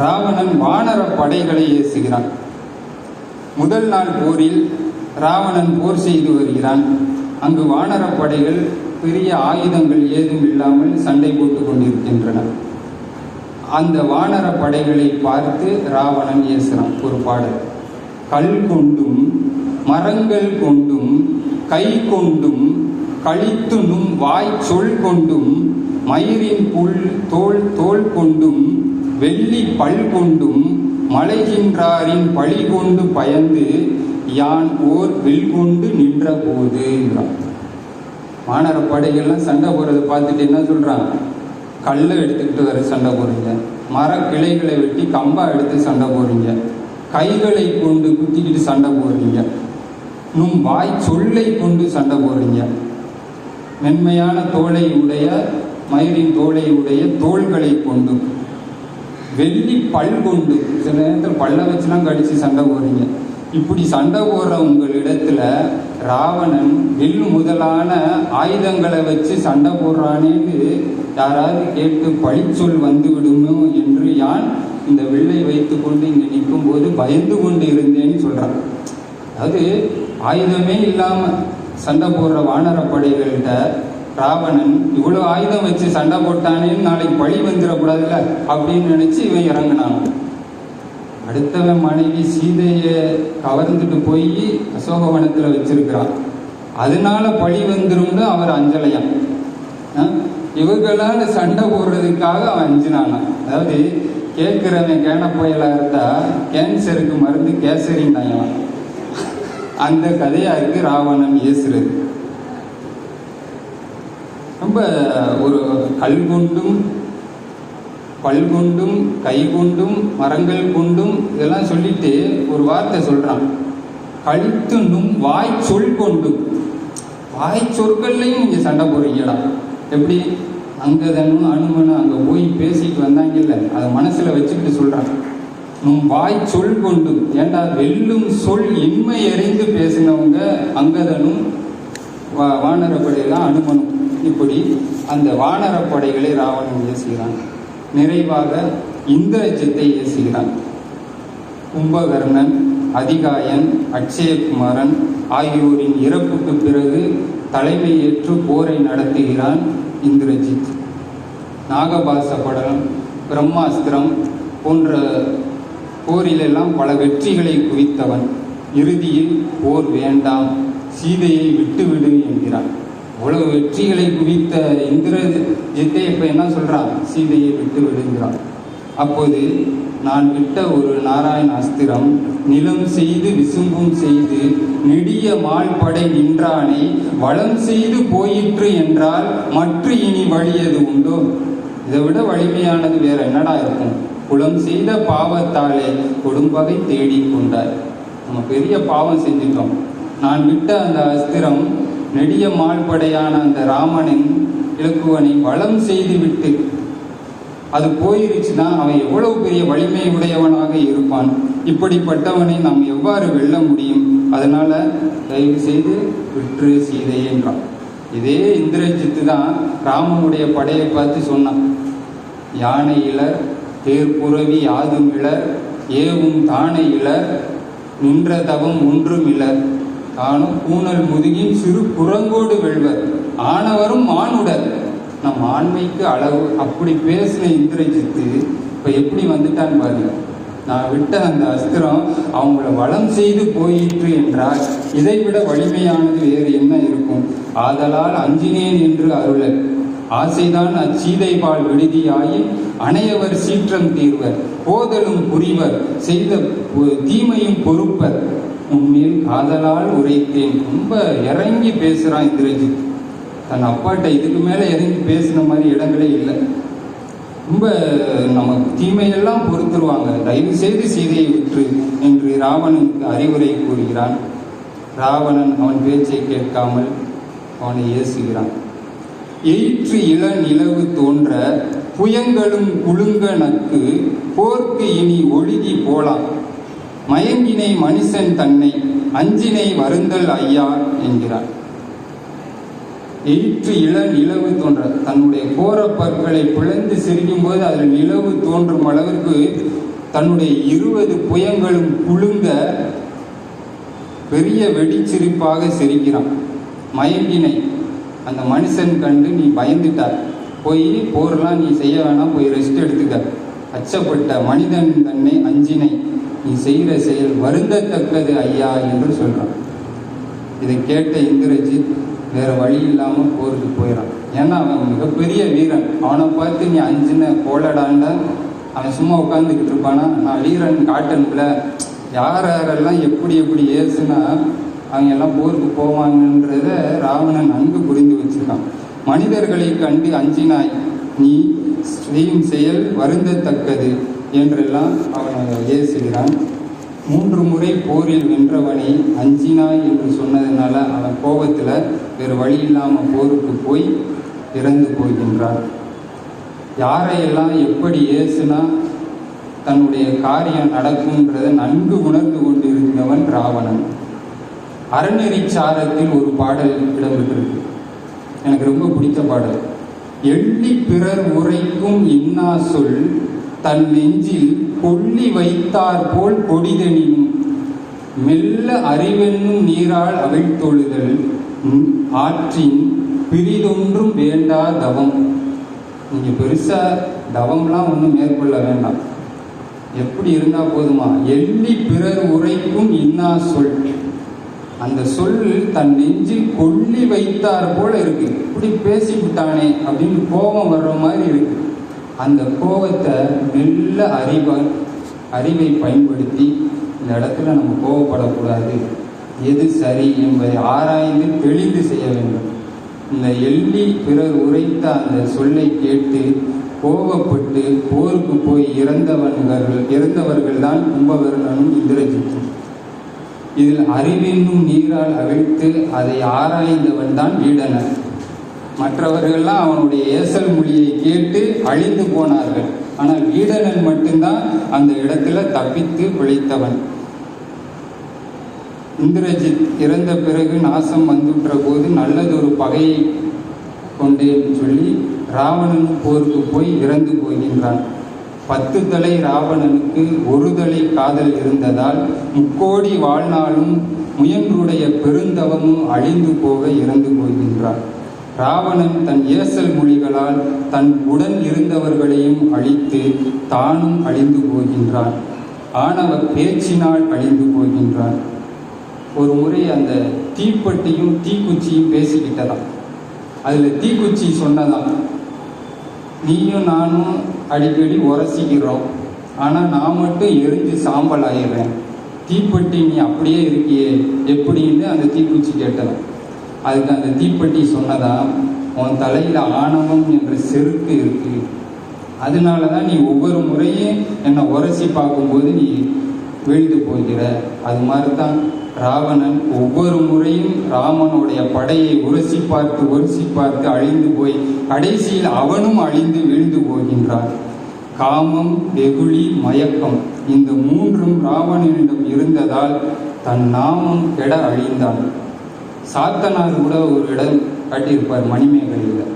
ராவணன் வானர படைகளை ஏசுகிறான். முதல் நாள் போரில் ராவணன் போர் செய்து வருகிறான். அங்கு வானர படைகள் பெரிய ஆயுதங்கள் ஏதும் இல்லாமல் சண்டை போட்டுக் கொண்டிருக்கின்றன. அந்த வானர படைகளை பார்த்து ராவணன் ஏசுகிறான். ஒரு பாடல்: கல் கொண்டும் மரங்கள் கொண்டும் கை கொண்டும் கழித்துணும் வாய் சொல் கொண்டும் மயிரின் புல் தோல் தோல் கொண்டும் வெள்ளி பல் கொண்டும் மலைகின்றாரின் பழி கொண்டு பயந்து யான் ஓர் வில் கொண்டு நின்ற போது. வானர படைகள்லாம் சண்டை போடுறதை பார்த்துட்டு என்ன சொல்றான்? கல்லை எடுத்துக்கிட்டு வர சண்டை போடுறீங்க, மர கிளைகளை வெட்டி கம்பா எடுத்து சண்டை போடுறீங்க, கைகளை கொண்டு குத்திக்கிட்டு சண்டை போடுறீங்க, நும் வாய் சொல்லை கொண்டு சண்டை போடுறீங்க, மென்மையான தோலை உடைய மயிரின் தோலை உடைய தோள்களை கொண்டு, வெள்ளி பல் கொண்டு, சில நேரத்தில் பல்ல வச்சுலாம் கடிச்சு சண்டை போடுறீங்க. இப்படி சண்டை போடுற உங்களிடத்துல ராவணன் வில் முதலான ஆயுதங்களை வச்சு சண்டை போடுறானேன்னு யாராவது கேட்டு பழிச்சொல் வந்து விடுமோ என்று யான் இந்த வில்லை வைத்து கொண்டு இங்கே நிற்கும் போது பயந்து கொண்டு இருந்தேன்னு சொல்றான். அதாவது ஆயுதமே இல்லாம சண்டை போடுற வானர படைகள்கிட்ட ராவணன் இவ்வளவு ஆயுதம் வச்சு சண்டை போட்டானேன்னு நாளைக்கு பழி வந்துடக்கூடாதுல்ல அப்படின்னு நினைச்சு இவன் இறங்கினான். அடுத்தவன் மனைவி சீதையை கவர்ந்துட்டு போய் அசோகவனத்தில் வச்சிருக்கிறான், அதனால பழி வந்துரும்னு அவர் அஞ்சலையான். இவர்களால் சண்டை போடுறதுக்காக அவன் அஞ்சினானான். அதாவது கேட்கிறவன் கேன புயலா இருந்தா கேன்சருக்கு மருந்து கேசரின்னாயவன். அந்த கதையா இருக்கு ராவணன் ஏசுறது. ரொம்ப ஒரு கல் கொண்டும் பல் கொண்டும் கை கொண்டும் மரங்கள் கொண்டும் இதெல்லாம் சொல்லிட்டு ஒரு வார்த்தை சொல்றான்: கழித்துண்ணும் வாய் சொல் கொண்டும். வாய் சொற்கள்லையும் நீங்க சண்டை போடுறீங்களா? எப்படி? அங்கதனும் அனுமனும் அங்க போய் பேசிட்டு வந்தாங்கல்ல, அதை மனசுல வச்சுக்கிட்டு சொல்றான். நும் வாய் சொல் கொண்டும். ஏண்டா வெல்லும் சொல் இன்மை அறிந்து பேசினவங்க அங்கதனும் வானரப்படையெல்லாம் அனுமனும். இப்படி அந்த வானரப்படைகளை ராவணன் ஏசுகிறான். நிறைவாக இந்திரஜித்தை ஏசுகிறான். கும்பகர்ணன், அதிகாயன், அட்சயகுமாரன் ஆகியோரின் இறப்புக்கு பிறகு தலைமை ஏற்று போரை நடத்துகிறான் இந்திரஜித். நாகபாசபடம், பிரம்மாஸ்திரம் போன்ற போரிலெல்லாம் பல வெற்றிகளை குவித்தவன். இறுதியில் போர் வேண்டாம், சீதையை விட்டுவிடு என்கிறான். அவ்வளவு வெற்றிகளை குவித்த இந்திரஜித்தை இப்ப என்ன சொல்றான்? சீதையை விட்டு விடுகிறான். அப்போது நான் விட்ட ஒரு நாராயண அஸ்திரம் நிலம் செய்து விசும்பும் செய்து நெடிய மால்படை நின்றானை வளம் செய்து போயிற்று என்றால் மற்ற இனி வழியது உண்டோ? இதை விட வலிமையானது வேற என்னடா இருக்கும்? குலம் செய்த பாவத்தாலே கொடும்பகை தேடி கொண்டார். நம்ம பெரிய பாவம் செஞ்சிட்டோம். நான் விட்ட அந்த அஸ்திரம் நெடிய மால்படையான அந்த ராமனின் இலக்குவனை வளம் செய்து விட்டு அது போயிருச்சுன்னா அவன் எவ்வளவு பெரிய வலிமை உடையவனாக இருப்பான். இப்படிப்பட்டவனை நாம் எவ்வாறு வெல்ல முடியும்? அதனால தயவு செய்து விற்று சீதை என்றான். இதே இந்திரஜித்து தான் ராமனுடைய படையை பார்த்து சொன்னான்: யானை இளர் தேர்புறவி யாதும் இளர் ஏவும் தானை இளர் நின்ற தவம் ஒன்றும் இளர் தானும் பூனல் முதுகின் சிறு குரங்கோடு வெல்வர் ஆனவரும் மானுடர். நம் ஆண்மைக்கு அளவு. அப்படி பேசின இந்திரஜித்து இப்ப எப்படி வந்துட்டான்னு பாருங்க. நான் விட்ட அந்த அஸ்திரம் அவங்கள வளம் செய்து போயிற்று என்றால் இதைவிட வலிமையானது வேறு என்ன இருக்கும்? ஆதலால் அஞ்சினேன் என்று அருளல் ஆசைதான் அச்சீதைபால் விடுதியாயின் அணையவர் சீற்றம் தீர்வர் போதலும் புரிவர் செய்த தீமையும் பொறுப்பர் உண்மையில் காதலால் உரைத்தேன். ரொம்ப இறங்கி பேசுறான் இந்திரஜித். தன் அப்பாட்ட இதுக்கு மேல இறங்கி பேசுன மாதிரி இடங்களே இல்லை. ரொம்ப நம்ம தீமையெல்லாம் பொறுத்துருவாங்க, தயவு செய்து சீதையை விற்று என்று ராவணனுக்கு அறிவுரை கூறுகிறான். ராவணன் அவன் பேச்சை கேட்காமல் அவனை ஏசுகிறான். எயிற்று இள நிலவு தோன்ற புயங்களும் குலுங்க நக்கு போர்க்கு இனி ஒழுகி போலாம். மயங்கினை மனுஷன் தன்னை அஞ்சினை வருந்தல் ஐயா என்கிறார். எயிற்று இள நிலவு தோன்ற தன்னுடைய கோர பற்களை பிளந்து சிரிக்கும் போது அதில் நிலவு தோன்றும் அளவிற்கு தன்னுடைய 20 புயங்களும் குலுங்க பெரிய வெடிச்சிரிப்பாக சிரிக்கிறான். மயங்கினை அந்த மனுஷன் கண்டு நீ பயந்துட்டார், போய் போர்லாம் நீ செய்ய வேணாம், போய் ரெஸ்ட் எடுத்துக்க. அச்சப்பட்ட மனிதன் தன்னை அஞ்சினை நீ செய்கிற செயல் வருந்தத்தக்கது ஐயா என்று சொல்றான். இதை கேட்ட இந்திரஜித் வேற வழி இல்லாமல் போருக்கு போயிடான். ஏன்னா அவன் மிகப்பெரிய வீரன். அவனை பார்த்து நீ அஞ்சின கோலடாண்டா அவன் சும்மா உட்காந்துக்கிட்டு இருப்பானா? நான் வீரன் காட்டணும்ல. யாரெல்லாம் எப்படி எப்படி ஏசுனா அவங்க எல்லாம் போருக்கு போவாங்கன்றத ராவணன் நன்கு புரிந்து வச்சிருக்கான். மனிதர்களை கண்டு அஞ்சினாய், நீ செய்யும் செயல் வருந்தத்தக்கது என்றெல்லாம் அவனை ஏசுகிறான். 3 முறை போரில் வென்றவனை அஞ்சினாய் என்று சொன்னதுனால அவன் கோபத்தில் வேறு வழி இல்லாமல் போருக்கு போய் இறந்து போகின்றான். யாரையெல்லாம் எப்படி ஏசுனா தன்னுடைய காரியம் நடக்கும்ன்றதை நன்கு உணர்ந்து கொண்டிருந்தவன் ராவணன். அறநெறிச்சாரத்தில் ஒரு பாடல் இடம்பெற்றிருக்கு, எனக்கு ரொம்ப பிடித்த பாடல். எள்ளி பிறர் உரைக்கும் இன்னா சொல் தன் நெஞ்சில் கொள்ளி வைத்தார் போல் கொடிதெனினும் மெல்ல அறிவென்னும் நீரால் அவிழ்த்தொழுதல் ஆற்றின் பிரிதொன்றும் வேண்டா தவம். நீங்க பெருசா தவம்லாம் ஒன்றும் மேற்கொள்ள வேண்டாம், எப்படி இருந்தா போதுமா. எள்ளி பிறர் உரைக்கும் இன்னா சொல், அந்த சொல் தன் நெஞ்சில் கொள்ளி வைத்தார் போல இருக்கு. இப்படி பேசிவிட்டானே அப்படின்னு கோபம் வர்ற மாதிரி இருக்கு. அந்த கோபத்தை மெல்ல அறிவை பயன்படுத்தி இந்த இடத்துல நம்ம கோபப்படக்கூடாது, எது சரி என்பதை ஆராய்ந்து தெளிந்து செய்ய வேண்டும். இந்த எள்ளி பிறர் உரைத்த அந்த சொல்லை கேட்டு கோபப்பட்டு போருக்கு போய் இறந்தவர்கள் தான் கும்பகர்ணனும் இந்திரஜித்தும். இதில் அறிவென்னும் நீரால் அவிழ்த்து அதை ஆராய்ந்தவன் தான் வீடனன். மற்றவர்கள்லாம் அவனுடைய ஏசல் மொழியை கேட்டு அழிந்து போனார்கள். ஆனால் வீடனன் மட்டும்தான் அந்த இடத்துல தப்பித்து பிழைத்தவன். இந்திரஜித் இறந்த பிறகு நாசம் வந்துற்ற போது நல்லதொரு பகையை கொண்டேன்னு சொல்லி ராவணன் போருக்கு போய் இறந்து போகின்றான். 10 தலை ராவணனுக்கு 1 தலை காதல் இருந்ததால் 3 கோடி வாழ்நாளும் முயன்றுடைய பெருந்தவமும் அழிந்து போக இறந்து போகின்றான். ராவணன் தன் ஏசல் மொழிகளால் தன் உடன் இருந்தவர்களையும் அழித்து தானும் அழிந்து போகின்றான். ஆணவ பேச்சினால் அழிந்து போகின்றான். ஒரு முறை அந்த தீப்பெட்டியும் தீக்குச்சியும் பேசிக்கிட்டதான். அதில் தீக்குச்சி சொன்னதான், நீயும் நானும் அடிக்கடி உரசிக்கிறோம், ஆனால் நான் மட்டும் எரிஞ்சு சாம்பல் ஆயிடுறேன், தீப்பெட்டி நீ அப்படியே இருக்கியே எப்படின்னு அந்த தீக்குச்சி கேட்டதான். அதுக்கு அந்த தீப்பெட்டி சொன்னதான், உன் தலையில் ஆணவம் என்ற செருக்கு இருக்கு, அதனால தான் நீ ஒவ்வொரு முறையும் என்னை உரசி பார்க்கும்போது நீ வீழ்ந்து போகிற. அது மாதிரி தான் ராவணன் ஒவ்வொரு முறையும் ராமனுடைய படையை உரசி பார்த்து அழிந்து போய் கடைசியில் அவனும் அழிந்து வீழ்ந்து போகின்றான். காமம், வெகுளி, மயக்கம் இந்த 3ம் ராவணனிடம் இருந்ததால் தன் நாமம் கெட அழிந்தான். சாத்தனார் கூட ஒரு இடம் காட்டியிருப்பார் மணிமேகலையில்.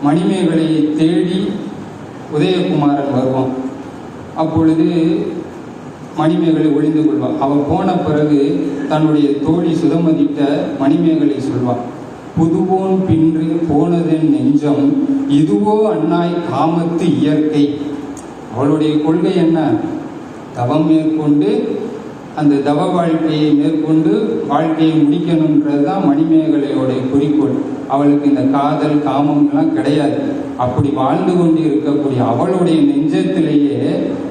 மணிமேகலையை தேடி உதயகுமாரன் வருவான். அப்பொழுது மணிமேகலை ஒளிந்து கொள்வாள். அவள் போன பிறகு தன்னுடைய தோழி சுதமதிட்ட மணிமேகலை சொல்வாள், புதுவோன் பின்று போனதென் நெஞ்சம் இதுவோ அண்ணாய் காமத்து இயற்கை. அவளுடைய கொள்கை என்ன? தவம் மேற்கொண்டு அந்த தவ வாழ்க்கையை மேற்கொண்டு வாழ்க்கையை முடிக்கணுன்றது தான் மணிமேகலையோடைய குறிக்கோள். அவளுக்கு இந்த காதல் காமம்லாம் கிடையாது. அப்படி வாழ்ந்து கொண்டு இருக்கக்கூடிய அவளுடைய நெஞ்சத்திலேயே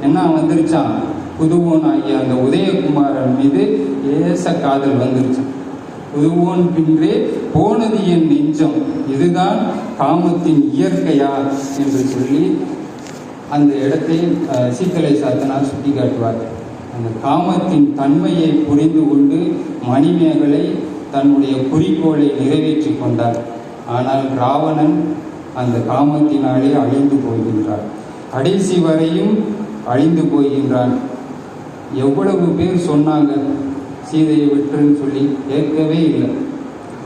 என்ன வந்துருச்சான், புதுவோன் ஆகிய அந்த உதயகுமாரன் மீது ஏச காதல் வந்துருச்சான். புதுவோன் பின்றே போனது என் நெஞ்சம், இதுதான் காமத்தின் இயற்கையா என்று சொல்லி அந்த இடத்தை சீத்தலை சாத்தனார் சுட்டி காட்டுவார். அந்த காமத்தின் தன்மையை புரிந்து கொண்டு மணிமேகலை தன்னுடைய குறிக்கோளை நிறைவேற்றி கொண்டார். ஆனால் ராவணன் அந்த காமத்தினாலே அழிந்து போகின்றார். கடைசி வரையும் அழிந்து போகின்றான். எவ்வளவு பேர் சொன்னாங்க சீதையை விட்டுருன்னு சொல்லி, கேட்கவே இல்லை.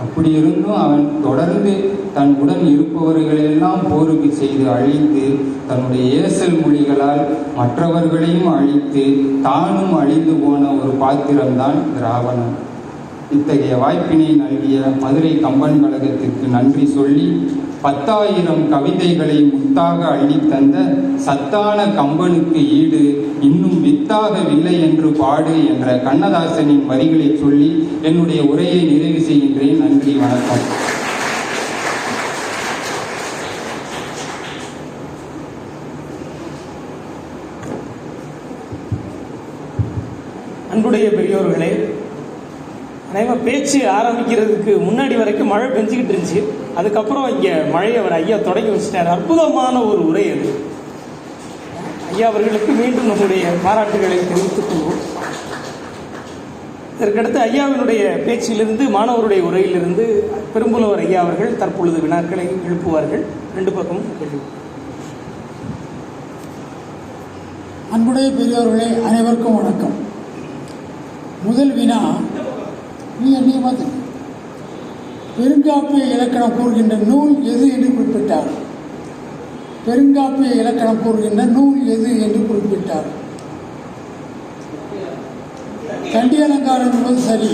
அப்படி இருந்தும் அவன் தொடர்ந்து தன் உடன் இருப்பவர்களெல்லாம் போருக்கு செய்து அழித்து, தன்னுடைய ஏசல் மொழிகளால் மற்றவர்களையும் அழித்து தானும் அழிந்து போன ஒரு பாத்திரம்தான் ராவணன். இத்தகைய வாய்ப்பினை நல்கிய மதுரை கம்பன் கழகத்திற்கு நன்றி சொல்லி, 10,000 கவிதைகளை முத்தாக அள்ளித்தந்த சத்தான கம்பனுக்கு ஈடு இன்னும் வித்தாகவில்லை என்று பாடு என்ற கண்ணதாசனின் வரிகளை சொல்லி என்னுடைய உரையை நிறைவு செய்கின்றேன். நன்றி, வணக்கம். அன்புடைய பெரியோர்களே, அனைவரும் பேச்சு ஆரம்பிக்கிறதுக்கு முன்னாடி வரைக்கும் மழை பெஞ்சிக்கிட்டு இருந்துச்சு. அதுக்கப்புறம் இங்கே மழையை அவர் ஐயா தொடங்கி வச்சுட்டார். அற்புதமான ஒரு உரை அது. ஐயா அவர்களுக்கு மீண்டும் நம்முடைய பாராட்டுகளை தெரிவித்துக் கொள்வோம். இதற்கடுத்து ஐயாவினுடைய பேச்சிலிருந்து, மாணவருடைய உரையிலிருந்து பெரும்புலவர் ஐயா அவர்கள் தற்பொழுது வினாக்களை எழுப்புவார்கள். 2 பக்கமும் கேள்வி. அன்புடைய பெரியோர்களே, அனைவருக்கும் வணக்கம். முதல் வினா, நீ பார்த்து பெருங்காப்பிய இலக்கணம் கூறுகின்ற நூல் எது என்று குறிப்பிட்டார்? பெருங்காப்பிய இலக்கணம் கூறுகின்ற நூல் எது என்று குறிப்பிட்டார்? கண்டி அலங்காரம் என்பது சரி.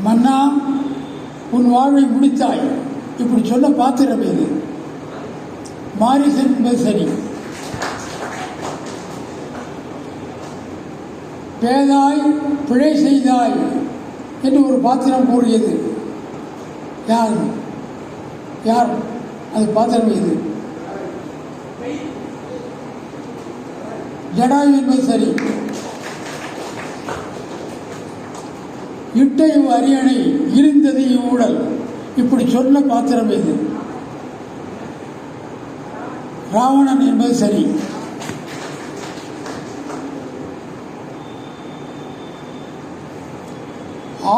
மன்னா, உன் வாழ்வை முடித்தாய், இப்படி சொல்ல பாத்திரம் இது. மாரிசன் என்பது சரி. பேதாய் பிழை செய்தாய் என்று ஒரு பாத்திரம் கூறியது யார்? யார் அது பாத்திரம்? இது ஜடாயு என்பது சரி. இட்ட இவ் அரியணை இருந்தது இவ்வுடல், இப்படி சொன்ன பாத்திரம் இது ராவணன் என்பது சரி.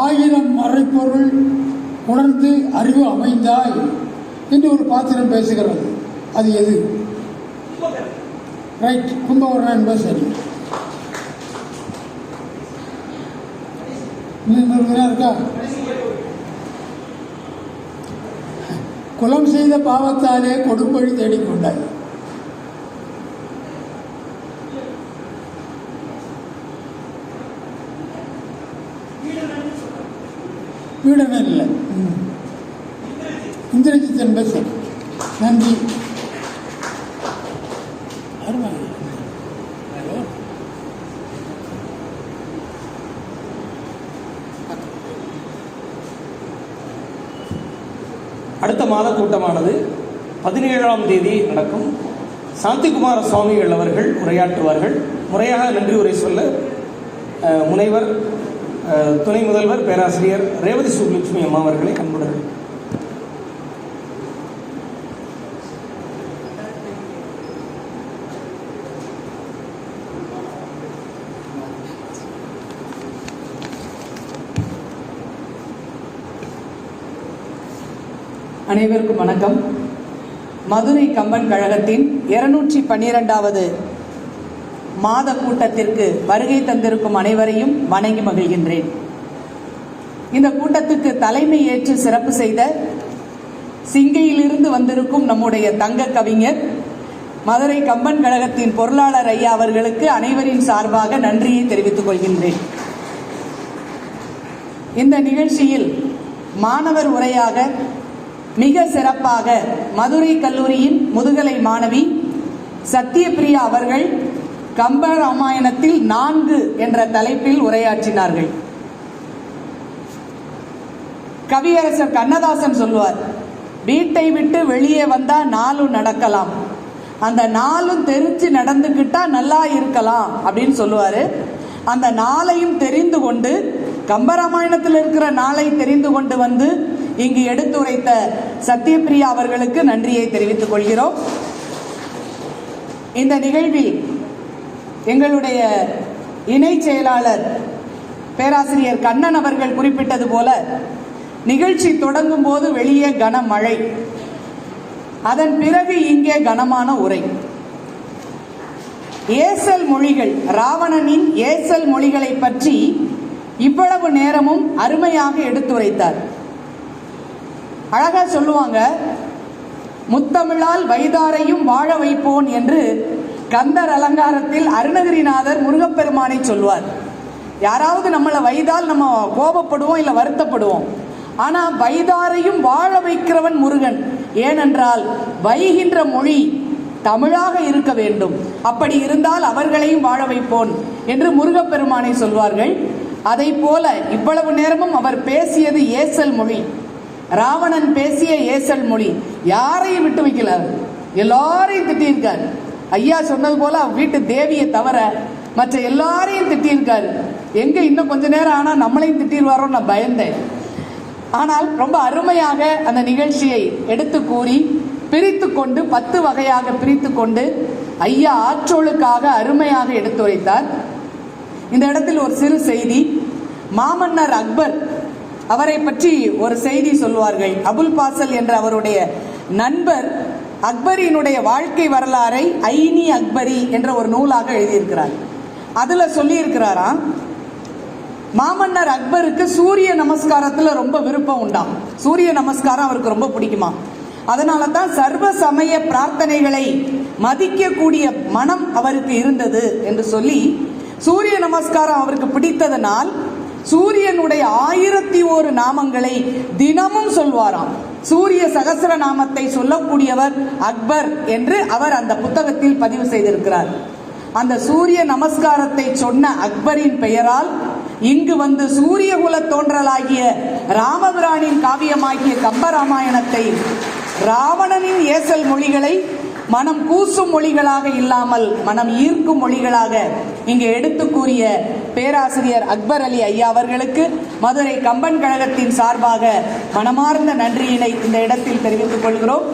ஆயிரம் மறைப்பொருள் உணர்ந்து அறிவு அமைந்தாய் என்று ஒரு பாத்திரம் பேசுகிறது, அது எது? ரைட், கும்பகர்ணன் என்பது சரி. இருக்கா? குலம் செய்த பாவத்தாலே கொடுப்பழி தேடிக்கொண்டாய். வீடனன் இல்லை, இந்திரஜித் என்பது சரி. நன்றி. அடுத்த மாத கூட்டமானது 17ஆம் தேதி நடக்கும். சாந்திகுமார சுவாமிகள் அவர்கள் உரையாற்றுவார்கள். முறையாக நன்றி உரை சொல்ல முனைவர், துணை முதல்வர், பேராசிரியர் ரேவதி சுப்லட்சுமி அம்மா அவர்களை அன்புடன். அனைவருக்கும் வணக்கம். மதுரை கம்பன் கழகத்தின் 212வது மாத கூட்டத்திற்கு வருகை தந்திருக்கும் அனைவரையும் வணங்கி மகிழ்கின்றேன். இந்த கூட்டத்துக்கு தலைமை ஏற்று சிறப்பு செய்த சிங்கையிலிருந்து வந்திருக்கும் நம்முடைய தங்க கவிஞர், மதுரை கம்பன் கழகத்தின் பொருளாளர் ஐயா அவர்களுக்கு அனைவரின் சார்பாக நன்றியை தெரிவித்துக் கொள்கின்றேன். இந்த நிகழ்ச்சியில் மாணவர் உரையாக மிக சிறப்பாக மதுரை கல்லூரியின் முதுகலை மாணவி சத்யபிரியா அவர்கள் கம்ப ராமாயணத்தில் 4 என்ற தலைப்பில் உரையாற்றினார்கள். கவியரசர் கண்ணதாசன் சொல்லுவார், வீட்டை விட்டு வெளியே வந்தா 4 நடக்கலாம், அந்த 4 தெரிஞ்சு நடந்துக்கிட்டா நல்லா இருக்கலாம் அப்படின்னு சொல்லுவாரு. அந்த 4ஐயும் தெரிந்து கொண்டு, கம்பராமாயணத்தில் இருக்கிற 4ஐ தெரிந்து கொண்டு வந்து இங்கு எடுத்துரைத்த சத்யபிரியா அவர்களுக்கு நன்றியை தெரிவித்துக் கொள்கிறோம். இந்த நிகழ்வில் எங்களுடைய இணை செயலாளர் பேராசிரியர் கண்ணன் அவர்கள் குறிப்பிட்டது போல, நிகழ்ச்சி தொடங்கும் போது வெளியே கனமழை. அதன் பிறகு இங்கே கனமான உரை. ஏசல் மொழிகள், ராவணனின் ஏசல் மொழிகளை பற்றி இவ்வளவு நேரமும் அருமையாக எடுத்துரைத்தார். அழகா சொல்லுவாங்க, முத்தமிழால் வைதாரையும் வாழ வைப்போன் என்று கந்தர் அலங்காரத்தில் அருணகிரிநாதர் முருகப்பெருமானை சொல்வார். யாராவது நம்மளை வைதால் நம்ம கோபப்படுவோம், இல்லை வருத்தப்படுவோம். ஆனா வைதாரையும் வாழ வைக்கிறவன் முருகன். ஏனென்றால் வைகின்ற மொழி தமிழாக இருக்க வேண்டும், அப்படி இருந்தால் அவர்களையும் வாழ வைப்போன் என்று முருகப்பெருமானை சொல்வார்கள். அதை போல இவ்வளவு நேரமும் அவர் பேசியது ஏசல் மொழி. ராவணன் பேசிய ஏசல் மொழி. யாரையும் விட்டு வைக்கல, எல்லாரையும் திட்டியிருக்கார். ஐயா சொன்னது போல வீட்டு தேவியை தவிர மற்ற எல்லாரையும் திட்டியிருக்காரு. எங்க இன்னும் கொஞ்ச நேரம் ஆனா நம்மளையும் திட்டிடுவாரோ நான் பயந்தேன். ஆனால் ரொம்ப அருமையாக அந்த நிகழ்ச்சியை எடுத்து கூறி பிரித்து கொண்டு 10 வகையாக பிரித்து கொண்டு ஐயா ஆற்றோளுக்காக அருமையாக எடுத்துரைத்தார். இந்த இடத்தில் ஒரு சிறு செய்தி. மாமன்னர் அக்பர், அவரை பற்றி ஒரு செய்தி சொல்வார்கள். அபுல் பாசல் என்ற அவருடைய நண்பர் அக்பரினுடைய வாழ்க்கை வரலாறை ஐனி அக்பரி என்ற ஒரு நூலாக எழுதியிருக்கிறார். அதுல சொல்லி இருக்கிறாராம், மாமன்னர் அக்பருக்கு சூரிய நமஸ்காரத்துல ரொம்ப விருப்பம் உண்டாம். சூரிய நமஸ்காரம் அவருக்கு ரொம்ப பிடிக்குமா. அதனால தான் சர்வ சமய பிரார்த்தனைகளை மதிக்கக்கூடிய மனம் அவருக்கு இருந்தது என்று சொல்லி, சூரிய நமஸ்காரம் அவருக்கு பிடித்ததனால் சூரியனுடைய 1001 நாமங்களை தினமும் சொல்வாராம். சூரிய சகஸ்ர நாமத்தை சொல்லக்கூடியவர் அக்பர் என்று அவர் அந்த புத்தகத்தில் பதிவு செய்திருக்கிறார். அந்த சூரிய நமஸ்காரத்தை சொன்ன அக்பரின் பெயரால் இங்கு வந்து சூரியகுல தோன்றலாகிய ராமபிரானின் காவியமாகிய கம்பராமாயணத்தை ராவணனின் ஏசல் மொழிகளை மனம் கூசும் மொழிகளாக இல்லாமல் மனம் ஈர்க்கும் மொழிகளாக இங்கு எடுத்து கூறிய பேராசிரியர் அக்பர் அலி ஐயா அவர்களுக்கு மதுரை கம்பன் கழகத்தின் சார்பாக மனமார்ந்த நன்றியினை இந்த இடத்தில் தெரிவித்துக் கொள்கிறோம்.